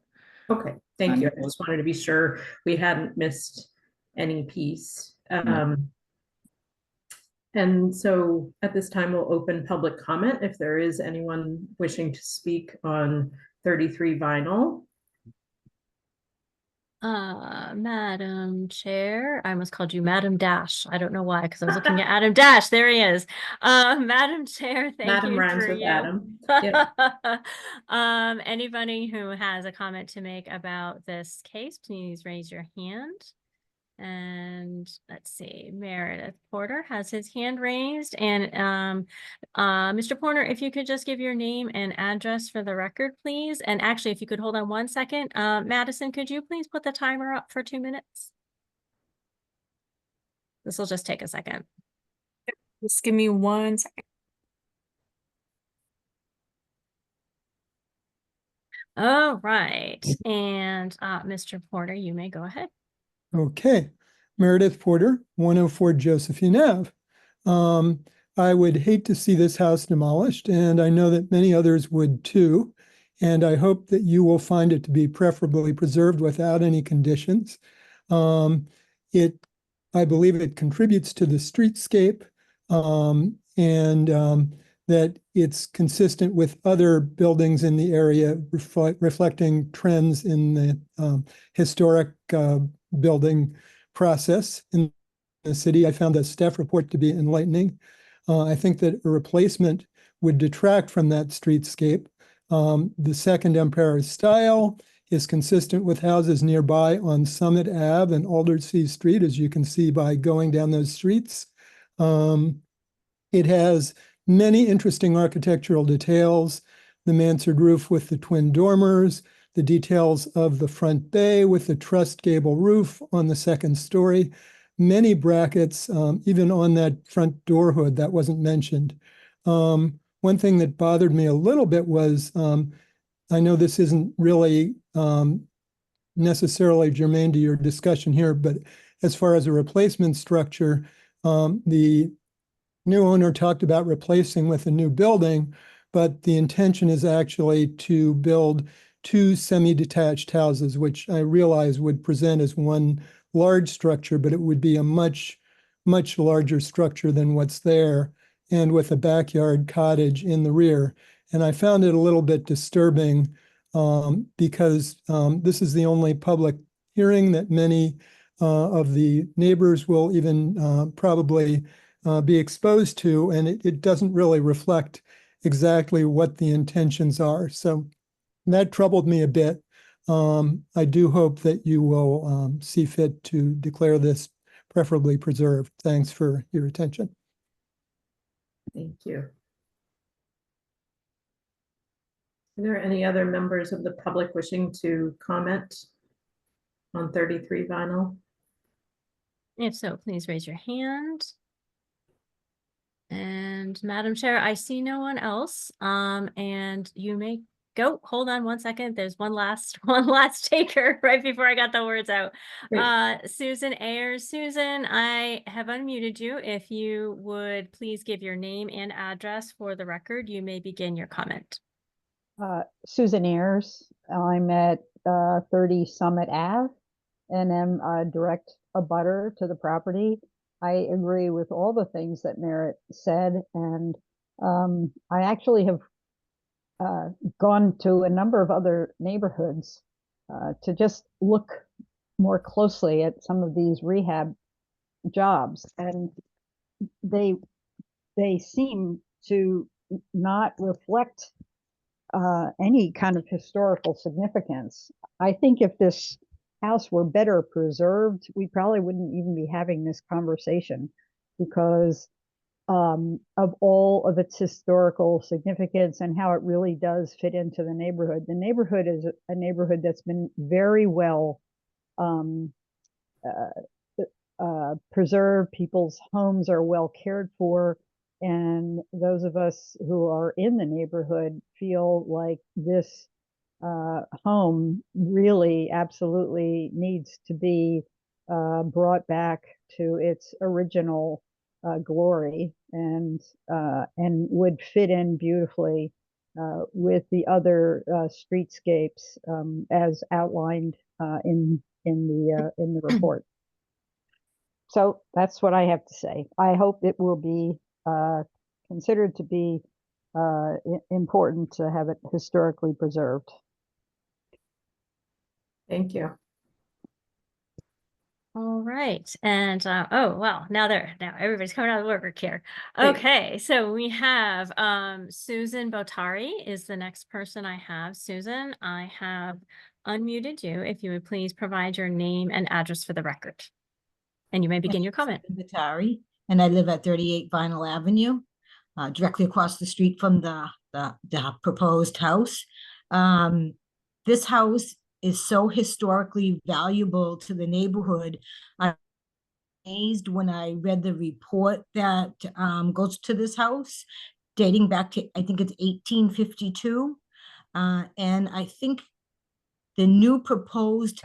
Okay, thank you. I just wanted to be sure we hadn't missed any piece. And so at this time, we'll open public comment if there is anyone wishing to speak on 33 Vinyl. Madam Chair, I almost called you Madam Dash. I don't know why, because I was looking at Adam Dash. There he is. Madam Chair, thank Madam you rhymes for with you. Adam. Yep. Anybody who has a comment to make about this case, please raise your hand. And let's see, Meredith Porter has his hand raised. And Mr. Porter, if you could just give your name and address for the record, please. And actually, if you could hold on 1 second, Madison, could you please put the timer up for 2 minutes? This will just take a second. Just give me 1 second. All right. And Mr. Porter, you may go ahead. Okay, Meredith Porter, 104 Josephine Ave. I would hate to see this house demolished, and I know that many others would too. And I hope that you will find it to be preferably preserved without any conditions. I believe it contributes to the streetscape, and that it's consistent with other buildings in the area, reflecting trends in the historic building process in the city. I found the staff report to be enlightening. I think that a replacement would detract from that streetscape. The second Empire style is consistent with houses nearby on Summit Ave and Aldersea Street, as you can see by going down those streets. It has many interesting architectural details, the mansard roof with the twin dormers, the details of the front bay with the trussed gable roof on the second story, many brackets, even on that front door hood that wasn't mentioned. One thing that bothered me a little bit was, I know this isn't really necessarily germane to your discussion here, but as far as a replacement structure, the new owner talked about replacing with a new building, but the intention is actually to build 2 semi-detached houses, which I realize would present as one large structure, but it would be a much, much larger structure than what's there, and with a backyard cottage in the rear. And I found it a little bit disturbing because this is the only public hearing that many of the neighbors will even probably be exposed to, and it doesn't really reflect exactly what the intentions are. So that troubled me a bit. I do hope that you will see fit to declare this preferably preserved. Thanks for your attention. Thank you. Are there any other members of the public wishing to comment on 33 Vinyl? If so, please raise your hand. And Madam Chair, I see no one else. And you may go. Hold on one second. There's one last taker right before I got the words out. Great. Susan Ayers. Susan, I have unmuted you. If you would please give your name and address for the record, you may begin your comment. Susan Ayers. I'm at 30 Summit Ave and am a direct abutter to the property. I agree with all the things that Merritt said, and I actually have gone to a number of other neighborhoods to just look more closely at some of these rehab jobs, and they seem to not reflect any kind of historical significance. I think if this house were better preserved, we probably wouldn't even be having this conversation, because of all of its historical significance and how it really does fit into the neighborhood. The neighborhood is a neighborhood that's been very well preserved. People's homes are well cared for. And those of us who are in the neighborhood feel like this home really absolutely needs to be brought back to its original glory, and would fit in beautifully with the other streetscapes as outlined in the report. So that's what I have to say. I hope it will be considered to be important to have it historically preserved. Thank you. All right. And oh, well, now everybody's coming out of the woodwork here. Great. Okay, so we have Susan Botari is the next person I have. Susan, I have unmuted you. If you would please provide your name and address for the record. And you may begin your comment. Batari, and I live at 38 Vinyl Avenue, directly across the street from the proposed house. This house is so historically valuable to the neighborhood. I'm amazed when I read the report that goes to this house, dating back to, I think it's 1852. And I think the new proposed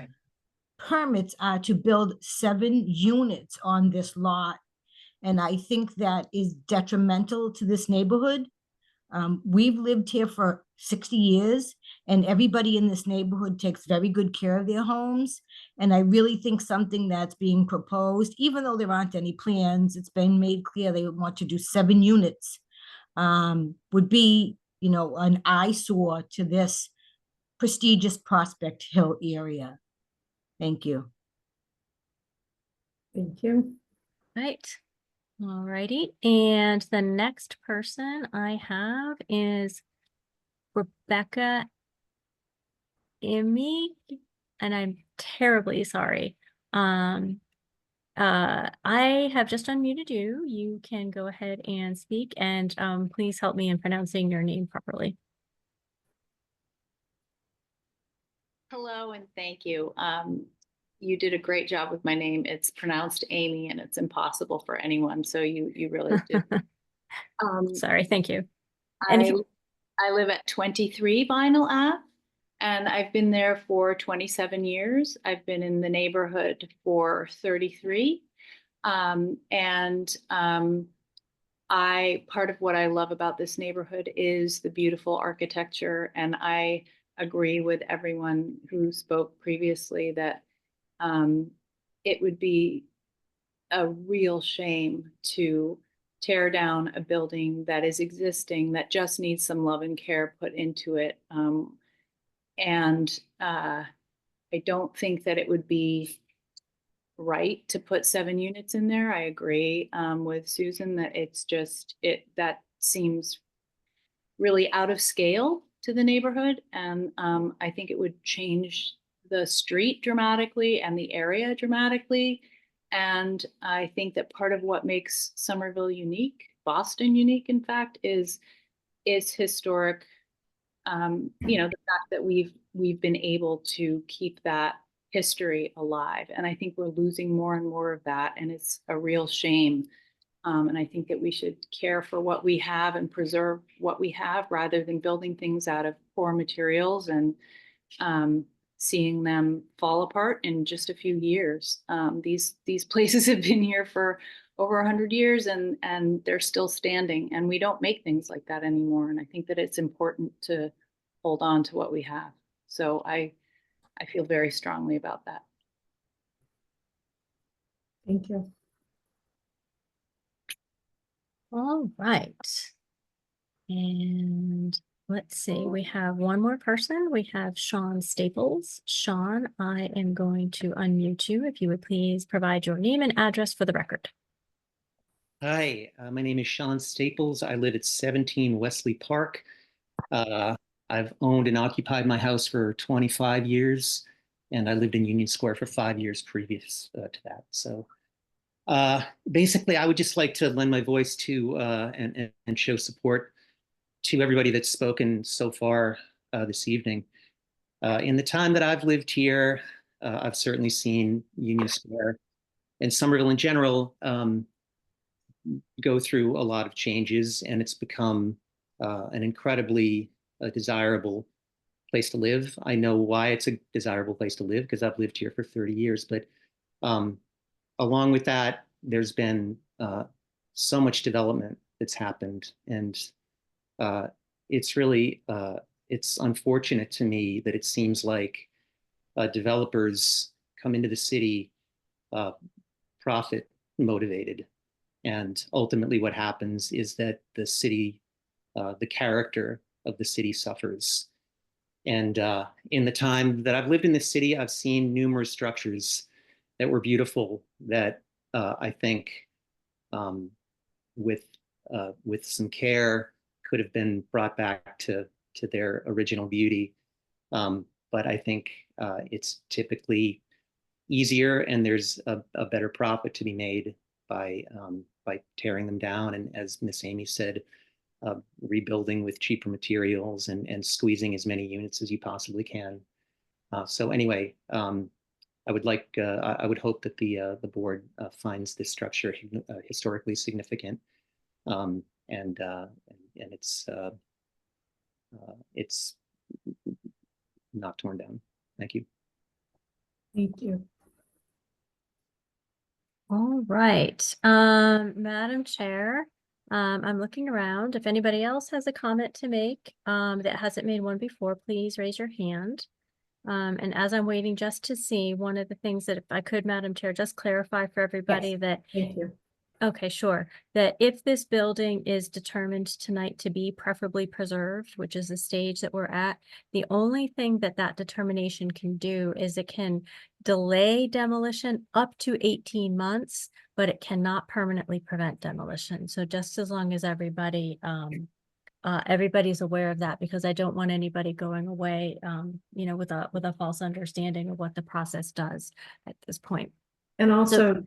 permits are to build 7 units on this lot. And I think that is detrimental to this neighborhood. We've lived here for 60 years, and everybody in this neighborhood takes very good care of their homes. And I really think something that's being proposed, even though there aren't any plans, it's been made clear they want to do 7 units, would be, you know, an eyesore to this prestigious Prospect Hill area. Thank you. Thank you. Right. All righty. And the next person I have is Rebecca Emmy, and I'm terribly sorry. I have just unmuted you. You can go ahead and speak, and please help me in pronouncing your name properly. Hello, and thank you. You did a great job with my name. It's pronounced Amy, and it's impossible for anyone. So you really did. Sorry, thank you. I live at 23 Vinyl Ave, and I've been there for 27 years. I've been in the neighborhood for 33. Part of what I love about this neighborhood is the beautiful architecture, and I agree with everyone who spoke previously that it would be a real shame to tear down a building that is existing, that just needs some love and care put into it. I don't think that it would be right to put 7 units in there. I agree with Susan that that seems really out of scale to the neighborhood. And I think it would change the street dramatically and the area dramatically. And I think that part of what makes Somerville unique, Boston unique, in fact, is its historic you know, the fact that we've been able to keep that history alive. And I think we're losing more and more of that, and it's a real shame. And I think that we should care for what we have and preserve what we have rather than building things out of poor materials and seeing them fall apart in just a few years. These places have been here for over 100 years and they're still standing, and we don't make things like that anymore. And I think that it's important to hold on to what we have. So I feel very strongly about that. Thank you. All right. And let's see, we have one more person. We have Sean Staples. Sean, I am going to unmute you. If you would please provide your name and address for the record. Hi, my name is Sean Staples. I live at 17 Wesley Park. I've owned and occupied my house for 25 years, and I lived in Union Square for 5 years previous to that. So basically, I would just like to lend my voice to and show support to everybody that's spoken so far this evening. In the time that I've lived here, I've certainly seen Union Square and Somerville in general go through a lot of changes, and it's become an incredibly desirable place to live. I know why it's a desirable place to live because I've lived here for 30 years, but along with that, there's been so much development that's happened, and it's really it's unfortunate to me that it seems like developers come into the city profit motivated, and ultimately what happens is that the city, the character of the city suffers. And in the time that I've lived in this city, I've seen numerous structures that were beautiful that I think with some care could have been brought back to their original beauty. But I think it's typically easier, and there's a better profit to be made by tearing them down, and as Miss Amy said, rebuilding with cheaper materials and squeezing as many units as you possibly can. So anyway, I would hope that the board finds this structure historically significant, and it's not torn down. Thank you. Thank you. All right, Madam Chair, I'm looking around. If anybody else has a comment to make that hasn't made one before, please raise your hand. And as I'm waiting just to see, one of the things that if I could, Madam Chair, just clarify for everybody Yes, that. thank you. Okay, sure. That if this building is determined tonight to be preferably preserved, which is the stage that we're at, the only thing that that determination can do is it can delay demolition up to 18 months, but it cannot permanently prevent demolition. So just as long as everybody, everybody's aware of that, because I don't want anybody going away, you know, with a false understanding of what the process does at this point. And also,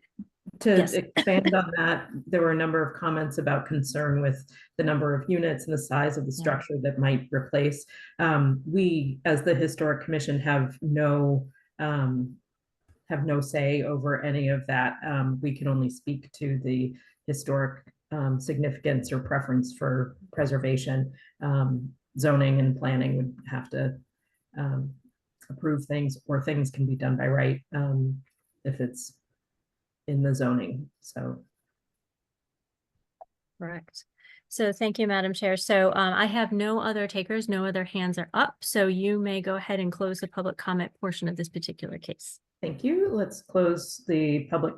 to Yes. expand on that, there were a number of comments about concern with the number of units and the size of the structure that might replace. We, as the Historic Commission, have no say over any of that. We can only speak to the historic significance or preference for preservation. Zoning and planning would have to approve things, or things can be done by right if it's in the zoning. So Correct. So thank you, Madam Chair. So I have no other takers, no other hands are up. So you may go ahead and close the public comment portion of this particular case. thank you. Let's close the public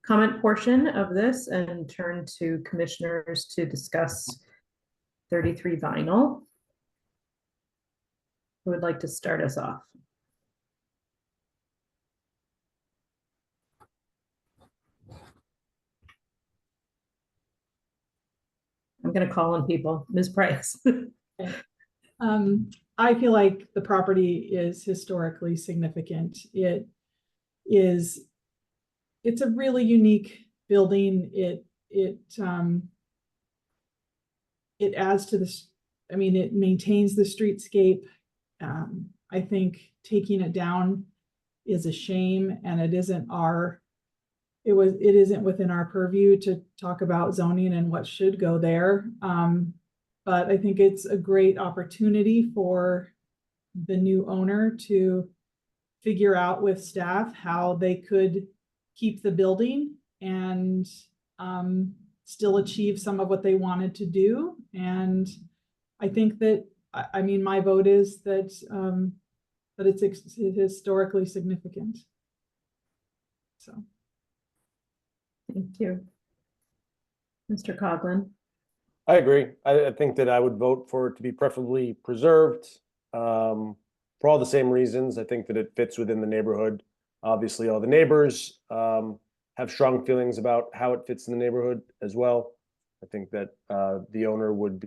comment portion of this and turn to commissioners to discuss 33 Vinyl. Who would like to start us off? I'm going to call on people. Ms. Price. I feel like the property is historically significant. It's a really unique building. It adds to I mean, it maintains the streetscape. I think taking it down is a shame, and it isn't within our purview to talk about zoning and what should go there. But I think it's a great opportunity for the new owner to figure out with staff how they could keep the building and still achieve some of what they wanted to do. And I think that, I mean, my vote is that it's historically significant. So. Thank you. Mr. Coughlin. I agree. I think that I would vote for it to be preferably preserved for all the same reasons. I think that it fits within the neighborhood. Obviously, all the neighbors have strong feelings about how it fits in the neighborhood as well. I think that the owner would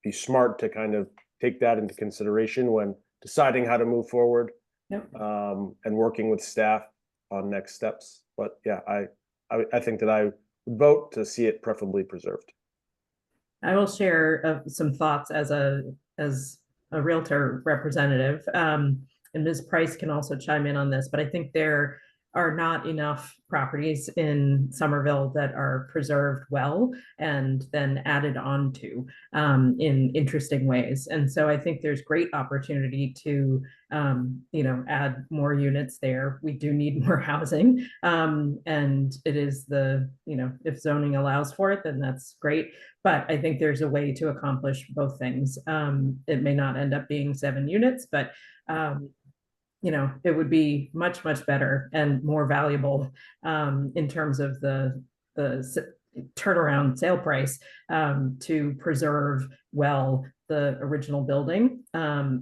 be smart to kind of take that into consideration when deciding how to move forward. Yep. And working with staff on next steps. But yeah, I think that I would vote to see it preferably preserved. I will share some thoughts as a realtor representative, and Ms. Price can also chime in on this, but I think there are not enough properties in Somerville that are preserved well and then added on to in interesting ways. And so I think there's great opportunity to, add more units there. We do need more housing. And it is if zoning allows for it, then that's great. But I think there's a way to accomplish both things. It may not end up being 7 units, but it would be much, much better and more valuable in terms of the turnaround sale price to preserve well the original building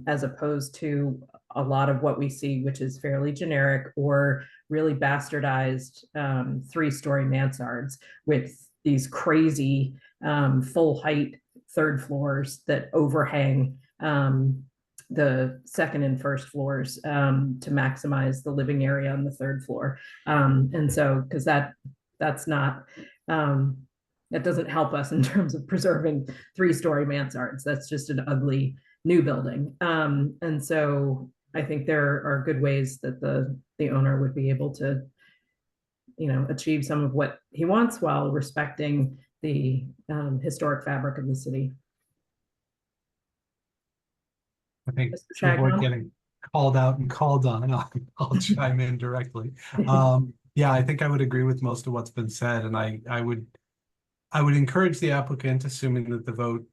as opposed to a lot of what we see, which is fairly generic or really bastardized 3-story mansards with these crazy full height 3rd floors that overhang the 2nd and 1st floors to maximize the living area on the 3rd floor. And so, because that's not, that doesn't help us in terms of preserving 3-story mansards. That's just an ugly new building. And so I think there are good ways that the owner would be able to, achieve some of what he wants while respecting the historic fabric of the city. I think to avoid getting called out and called on, I'll chime in directly. Yeah, I think I would agree with most of what's been said, and I would encourage the applicant, assuming that the vote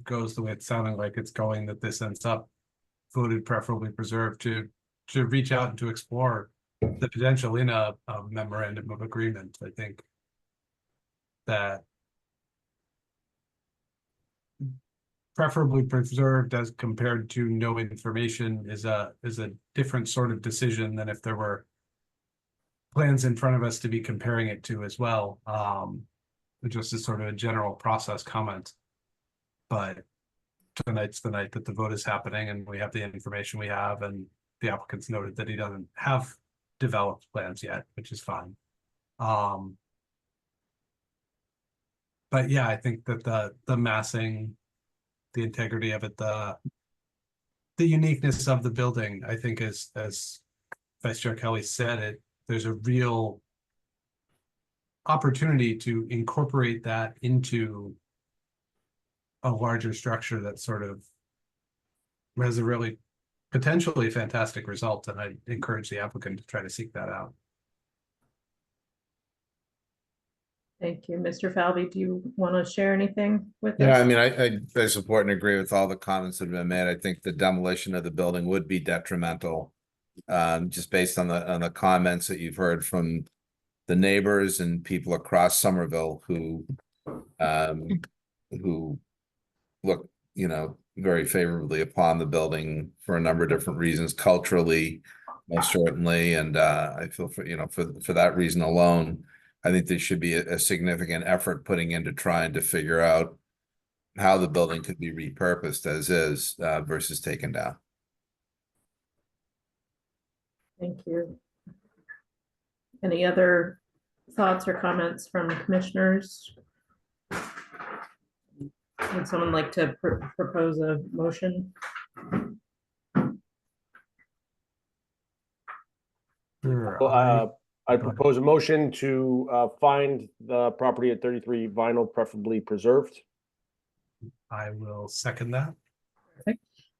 goes the way it's sounding like it's going, that this ends up voted preferably preserved, to reach out and to explore the potential in a memorandum of agreement. I think that preferably preserved as compared to no information is a different sort of decision than if there were plans in front of us to be comparing it to as well. Just as sort of a general process comment. But tonight's the night that the vote is happening and we have the information we have, and the applicant's noted that he doesn't have developed plans yet, which is fine. But yeah, I think that the massing, the integrity of it, the uniqueness of the building, I think as Vice Chair Kelly said, there's a real opportunity to incorporate that into a larger structure that sort of has a really potentially fantastic result, and I encourage the applicant to try to seek that out. Thank you. Mr. Falvey, do you want to share anything with us? Yeah, I mean, I support and agree with all the comments that have been made. I think the demolition of the building would be detrimental, just based on the comments that you've heard from the neighbors and people across Somerville who look, very favorably upon the building for a number of different reasons, culturally, most certainly. And I feel for that reason alone, I think there should be a significant effort putting into trying to figure out how the building could be repurposed as is versus taken down. Thank you. Any other thoughts or comments from commissioners? Would someone like to propose a motion? Sure, Well, I go ahead. propose a motion to find the property at 33 Vinyl preferably preserved. I will second that.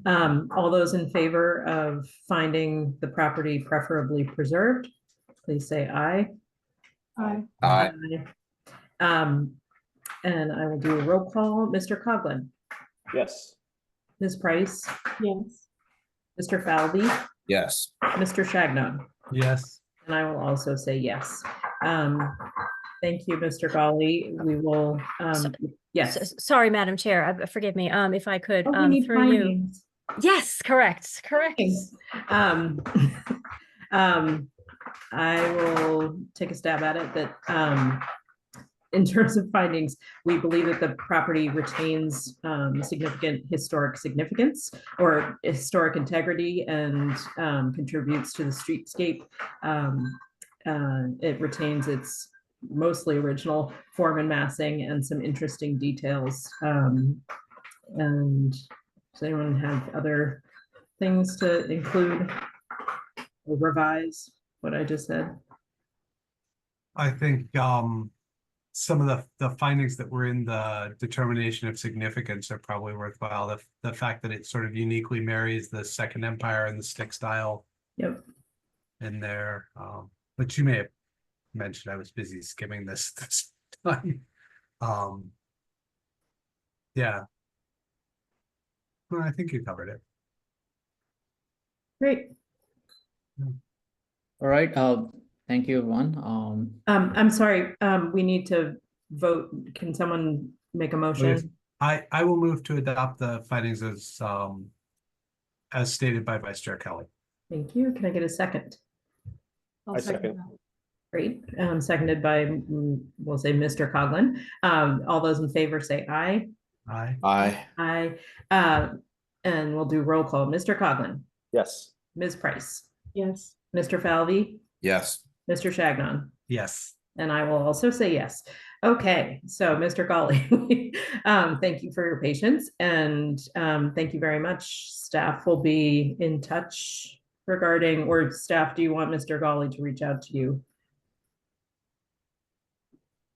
All those in favor of finding the property preferably preserved, please say aye. Aye. Aye. And I will do a roll call. Mr. Coughlin, Yes. Ms. Price, Yes. Mr. Falvey, Yes. Mr. Shagnon, Yes. and I will also say yes. Thank you, Mr. Golly. We will, yes. Sorry, Madam Chair, forgive me, if I could, Oh, we need through you. findings. Yes, correct. Thanks. I will take a stab at it, that in terms of findings, we believe that the property retains significant historic significance or historic integrity and contributes to the streetscape. It retains its mostly original form and massing and some interesting details. And does anyone have other things to include or revise what I just said? I think some of the findings that were in the determination of significance are probably worthwhile. The fact that it sort of uniquely marries the Second Empire and the stick style. Yep. In there, but you may have mentioned I was busy skimming this time. Yeah. Well, I think you covered it. Great. All right, thank you, everyone. I'm sorry, we need to vote. Can someone make a motion? I will move to adopt the findings as stated by Vice Chair Kelly. Thank you. Can I get a second? I'll I second. that. Great. Seconded by, we'll say Mr. Coughlin. All those in favor say aye. Aye. Aye. Aye. And we'll do roll call. Mr. Coughlin, Yes. Ms. Price, Yes. Mr. Falvey, Yes. Mr. Shagnon, Yes. and I will also say yes. Okay, so Mr. Golly, thank you for your patience, and thank you very much. Staff will be in touch regarding, or staff, do you want Mr. Golly to reach out to you?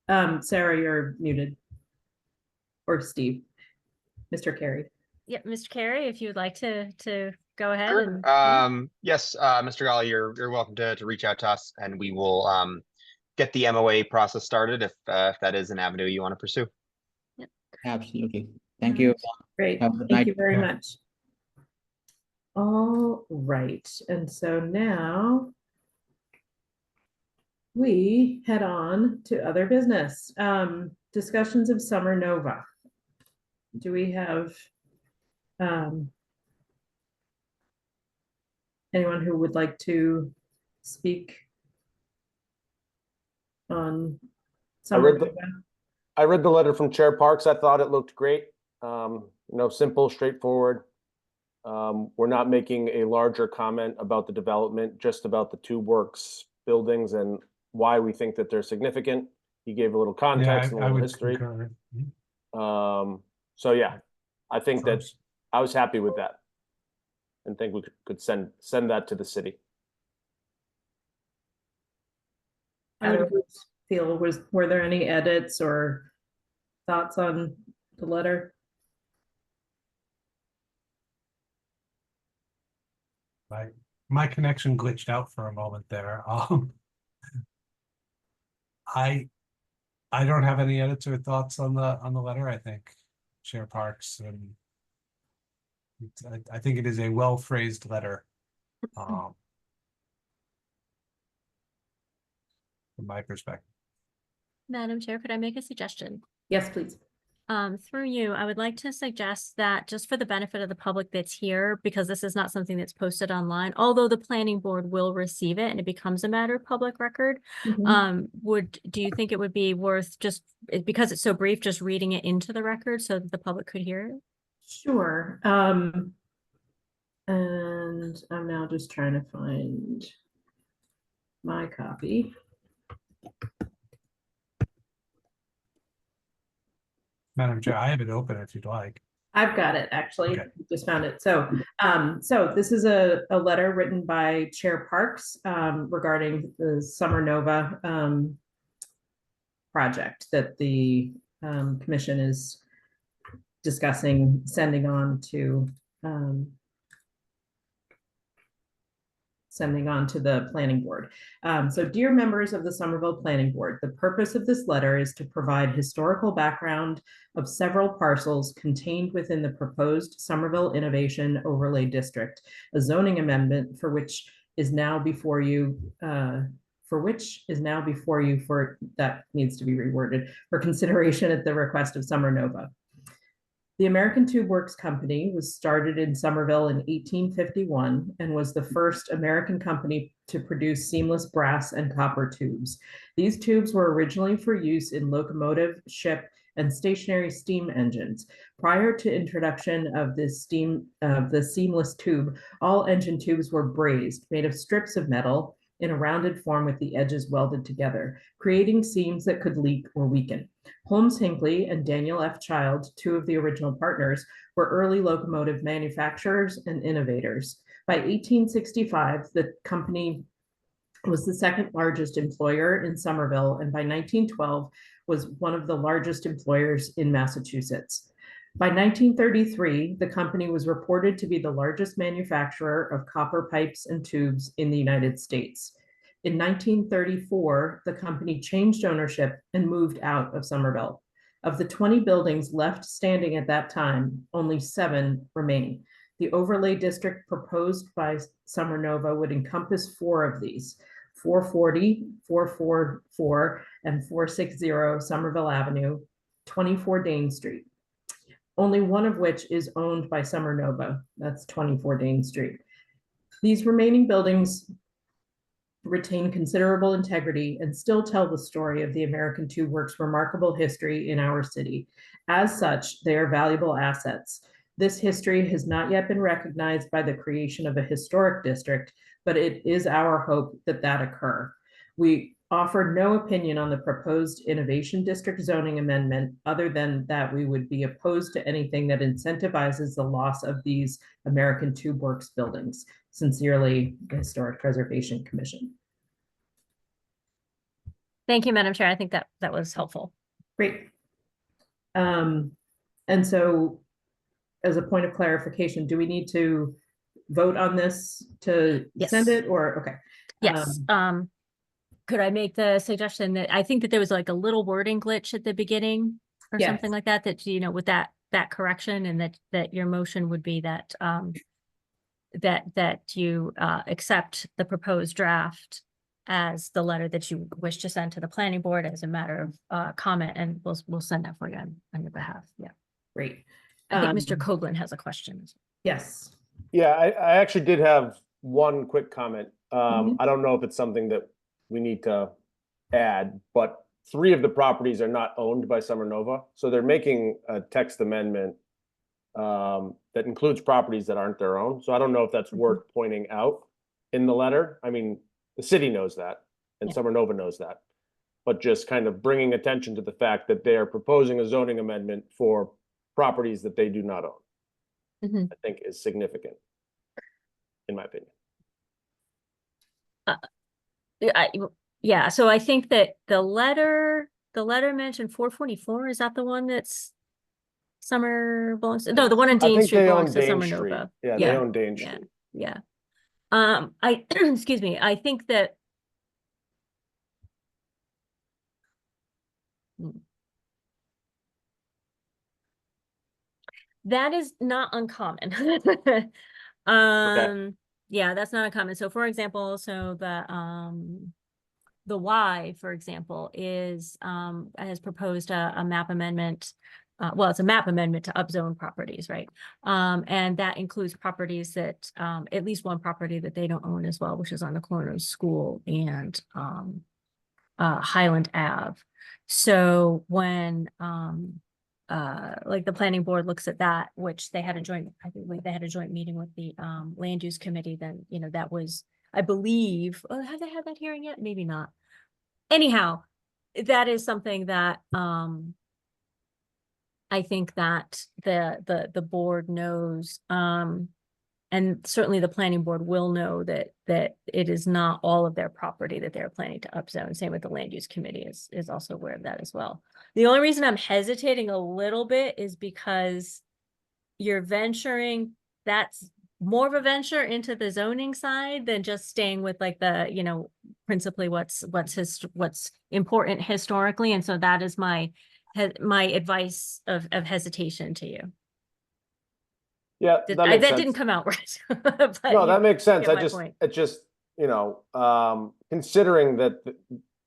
Sarah, you're muted. Or Steve. Mr. Carey. Yep, Mr. Carey, if you would like to go ahead Sure. and. Yes, Mr. Golly, you're welcome to reach out to us, and we will get the MOA process started if that is an avenue you want to pursue. Absolutely. Thank you. Great. Have a good Thank night. you very much. All right. And so now we head on to other business. Discussions of Summer Nova. Do we have anyone who would like to speak on Summer Nova? I read the letter from Chair Parks. I thought it looked great. Simple, straightforward. We're not making a larger comment about the development, just about the two works buildings and why we think that they're significant. He gave a little context and a little history. So yeah, I think that's, I was happy with that. And think we could send that to the city. How do you feel? Were there any edits or thoughts on the letter? My connection glitched out for a moment there. I don't have any edits or thoughts on the letter. I think Chair Parks and I think it is a well phrased letter. From my perspective. Madam Chair, could I make a suggestion? Yes, please. Through you, I would like to suggest that just for the benefit of the public that's here, because this is not something that's posted online, although the planning board will receive it and it becomes a matter of public record, do you think it would be worth just, because it's so brief, just reading it into the record so that the public could hear it? Sure. And I'm now just trying to find my copy. Madam Chair, I have it open if you'd like. I've got it, actually, Okay. just found it. So, so this is a letter written by Chair Parks, regarding the Summer Nova, project that the, commission is discussing sending on to, the planning board. So dear members of the Somerville Planning Board, the purpose of this letter is to provide historical background of several parcels contained within the proposed Somerville Innovation Overlay District, a zoning amendment for which is now before you, that needs to be reworded, for consideration at the request of Summer Nova. The American Tube Works Company was started in Somerville in 1851 and was the first American company to produce seamless brass and copper tubes. These tubes were originally for use in locomotive, ship, and stationary steam engines. Prior to introduction of the seamless tube, all engine tubes were brazed, made of strips of metal in a rounded form with the edges welded together, creating seams that could leak or weaken. Holmes Hinckley and Daniel F. Child, two of the original partners, were early locomotive manufacturers and innovators. By 1865, the company was the second largest employer in Somerville, and by 1912 was one of the largest employers in Massachusetts. By 1933, the company was reported to be the largest manufacturer of copper pipes and tubes in the United States. In 1934, the company changed ownership and moved out of Somerville. Of the 20 buildings left standing at that time, only 7 remain. The overlay district proposed by Summer Nova would encompass 4 of these: 440, 444, and 460 Somerville Avenue, 24 Dane Street. Only one of which is owned by Summer Nova. That's 24 Dane Street. These remaining buildings retain considerable integrity and still tell the story of the American Tube Works' remarkable history in our city. As such, they are valuable assets. This history has not yet been recognized by the creation of a historic district, but it is our hope that that occur. We offer no opinion on the proposed Innovation District zoning amendment, other than that we would be opposed to anything that incentivizes the loss of these American Tube Works buildings. Sincerely, the Historic Preservation Commission. Thank you, Madam Chair. I think that was helpful. Great. And so, as a point of clarification, do we need to vote on this to send it, or okay? Yes. Could I make the suggestion that I think that there was like a little wording glitch at the beginning or Yes. something like that, that, you know, with that correction, and that your motion would be that, that you accept the proposed draft as the letter that you wish to send to the planning board as a matter of comment, and we'll send that for you on your behalf. Yeah. Great. I think Mr. Coughlin has a question. Yes. Yeah, I actually did have one quick comment. I don't know if it's something that we need to add, but 3 of the properties are not owned by Summer Nova. So they're making a text amendment that includes properties that aren't their own. So I don't know if that's worth pointing out in the letter. I mean, the city knows that, and Summer Nova knows that, but just kind of bringing attention to the fact that they are proposing a zoning amendment for properties that they do not own, I think is significant, in my opinion. Yeah, so I think that the letter mentioned 444. Is that the one that's Summer belongs to? No, the one in Dane Street belongs to Summer Nova. Yeah, they own Dane Street. Yeah. I excuse me. I think that that is not uncommon. Yeah, that's not uncommon. So for example, so the Y, for example, has proposed a map amendment. Well, it's a map amendment to upzone properties, right? And that includes properties that, at least one property that they don't own as well, which is on the corner of School and Highland Ave. So when like the planning board looks at that, which they had a joint, I think they had a joint meeting with the land use committee, then, you know, that was, I believe, have they had that hearing yet? Maybe not. Anyhow, that is something that I I think that the board knows, and certainly the planning board will know that it is not all of their property that they're planning to upzone. Same with the land use committee is also aware of that as well. The only reason I'm hesitating a little bit is because you're venturing, that's more of a venture into the zoning side than just staying with like the, you know, principally what's important historically. And so that is my advice of hesitation to you. Yeah, That that makes sense. didn't come out right. But No, you that makes sense. get my point. It just, you know, considering that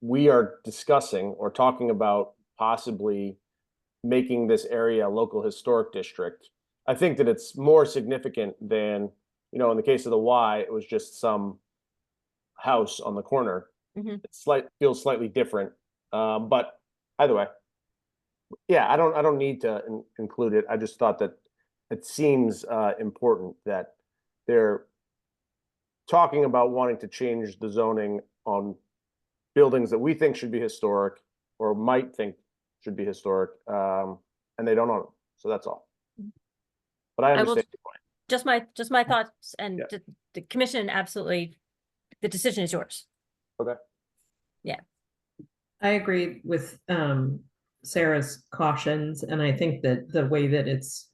we are discussing or talking about possibly making this area a local historic district, I think that it's more significant than, you know, in the case of the Y, it was just some house on the corner. Mhm. It feels slightly different. But either way, yeah, I don't need to include it. I just thought that it seems important that they're talking about wanting to change the zoning on buildings that we think should be historic or might think should be historic, and they don't own them. So that's all. But I I will- understand your point. Just my thoughts, and Yeah. the commission absolutely, the decision is yours. Okay. Yeah. I agree with Sarah's cautions, and I think that the way that it's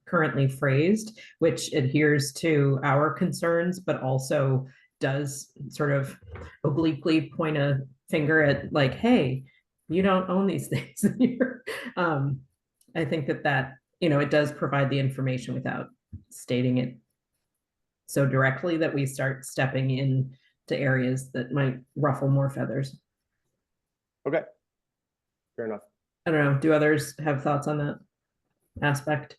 currently phrased, which adheres to our concerns, but also does sort of obliquely point a finger at like, hey, you don't own these things. I think that, you know, it does provide the information without stating it so directly that we start stepping in to areas that might ruffle more feathers. Okay. Fair enough. I don't know. Do others have thoughts on that aspect?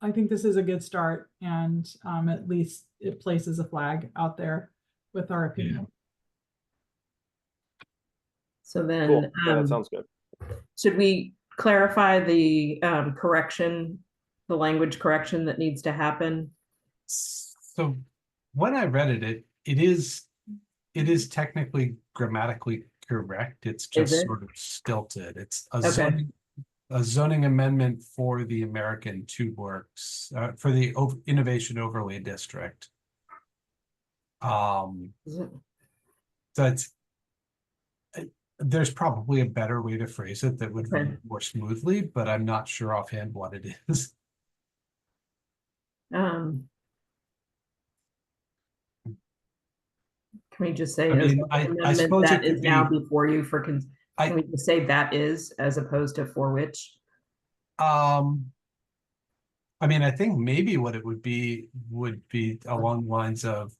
I think this is a good start, and at least it places a flag out there with our opinion. So then, Cool. Yeah, that sounds good. should we clarify the correction, the language correction that needs to happen? So when I read it is technically grammatically correct. It's Is just it? sort of stilted. It's a Okay. zoning amendment for the American Two Works, for the Innovation Overlay District. That's, there's probably a better way to phrase it that would read more smoothly, but I'm not sure offhand what it is. Can we just say, I mean, I amendment suppose it that is could now be- before you for, can we just say that is as opposed to for which? I mean, I think maybe what it would be along the lines of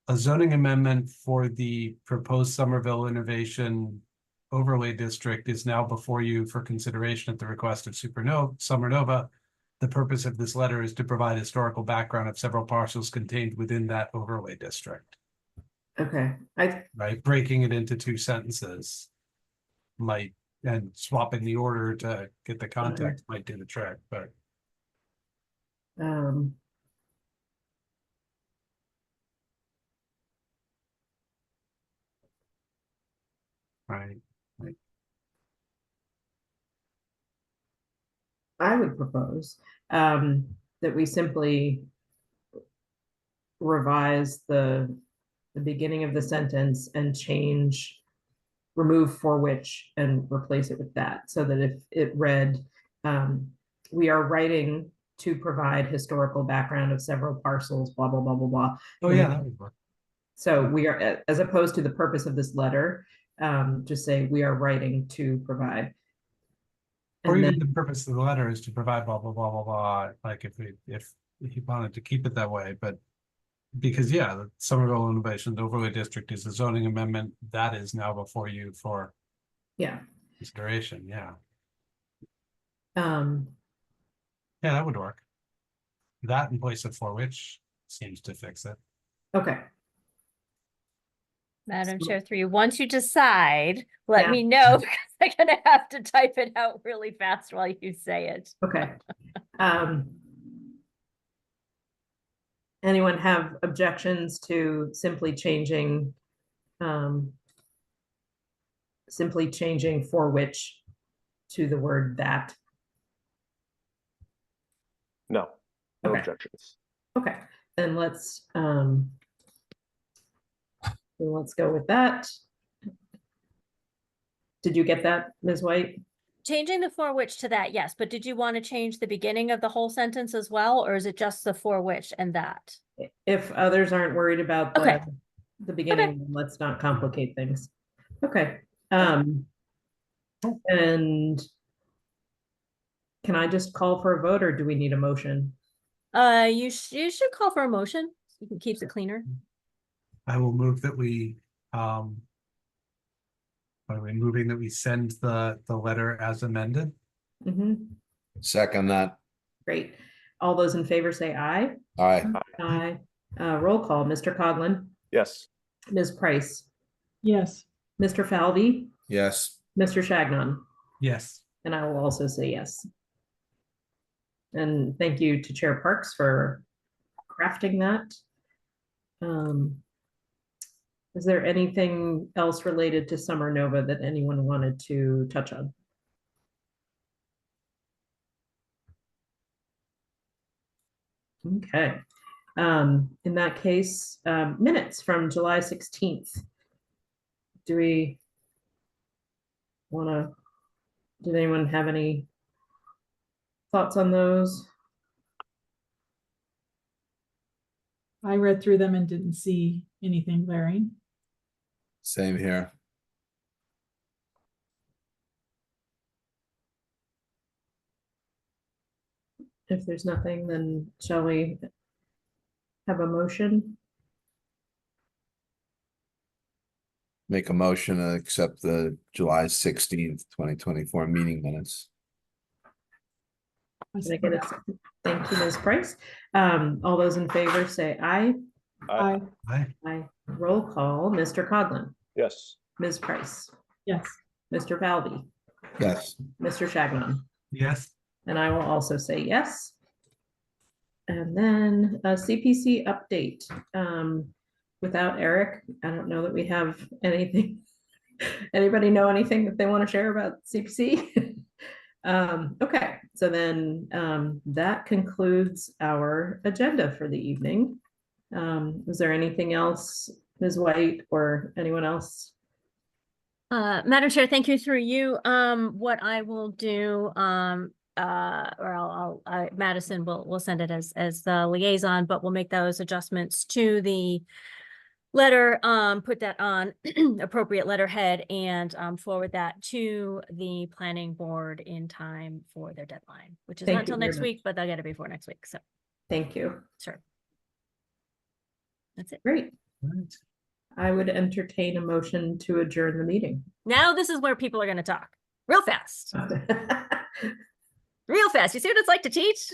a zoning amendment for the proposed Somerville Innovation Overlay District is now before you for consideration at the request of Summernova. The purpose of this letter is to provide historical background of several parcels contained within that overlay district. Okay, Right, breaking it into two sentences might, and swapping the order to get the context might do the trick, but. Right. I would propose that we simply revise the beginning of the sentence and remove for which and replace it with that, so that if it read, we are writing to provide historical background of several parcels, blah, blah, blah, blah, blah. Oh, yeah, that would work. So we are, as opposed to the purpose of this letter, just say we are writing to provide. Or And even then- the purpose of the letter is to provide blah, blah, blah, blah, blah, like if you wanted to keep it that way, but because, yeah, the Somerville Innovation Overlay District is a zoning amendment that is now before you for consideration, yeah. Yeah, that would work. That in place of for which seems to fix it. Okay. Madam Chair 3, once you decide, let Yeah. me know, because I'm gonna have to type it out really fast while you say it. Okay. Anyone have objections to simply changing simply changing "for which" to the word "that"? No, no Okay. objections. Okay, then let's go with that. Did you get that, Ms. White? Changing the "for which" to "that," yes, but did you want to change the beginning of the whole sentence as well, or is it just the "for which" and "that"? If others aren't worried about Okay. the beginning, then let's not complicate things. Okay, and can I just call for a vote, or do we need a motion? You should call for a motion. It keeps it cleaner. I will move that we, are we moving that we send the letter as amended? Mhm. Second that. Great. All those in favor say aye. Aye. Aye. Roll call, Mr. Coughlin, Yes. Ms. Price, Yes. Mr. Falvey, Yes. Mr. Shagnon, Yes. and I will also say yes. And thank you to Chair Parks for crafting that. Is there anything else related to Summer Nova that anyone wanted to touch on? Okay, in that case, minutes from July 16th. Do we wanna, did anyone have any thoughts on those? I read through them and didn't see anything glaring. Same here. If there's nothing, then shall we have a motion? Make a motion to accept the July 16th, 2024 meeting minutes. Can I get a second? Thank you, Ms. Price. All those in favor say aye. Aye. Aye. Aye. Roll call, Mr. Coughlin, Yes. Ms. Price, Yes. Mr. Falvey, Yes. Mr. Shagnon, Yes. and I will also say yes. And then a CPC update. Without Eric, I don't know that we have anything. Anybody know anything that they want to share about CPC? Okay, so then that concludes our agenda for the evening. Was there anything else, Ms. White, or anyone else? Madam Chair, thank you through you. What I will do, Madison will send it as the liaison, but we'll make those adjustments to the letter, put that on appropriate letterhead and forward that to the planning board in time for their deadline, which is Thank not you until very next much. week, but they'll get it before next week. So Thank you. sure. That's it. Great. Right. I would entertain a motion to adjourn the meeting. Now this is where people are going to talk real fast. Real fast. You see what it's like to teach?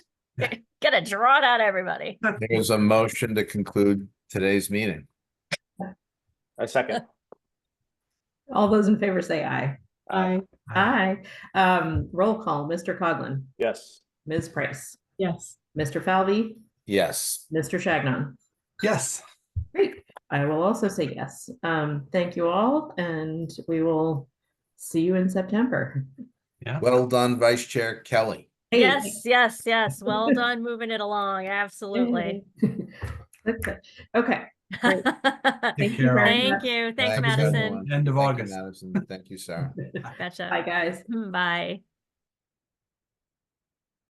Gotta draw it out, everybody. There's a motion to conclude today's meeting. I second. All those in favor say aye. Aye. Aye. Roll call, Mr. Coughlin, Yes. Ms. Price, Yes. Mr. Falvey, Yes. Mr. Shagnon. Yes. Great. I will also say yes. Thank you all, and we will see you in September. Yeah. Well done, Vice Chair Kelly. Hey. Yes. Well done moving it along. Absolutely. Okay. Great. Thank you care, very Thank much. you. Thanks, Thanks, Madison. everyone. End of Thank you, August. Madison. Thank you, Sarah. Gotcha. Bye, guys. Bye.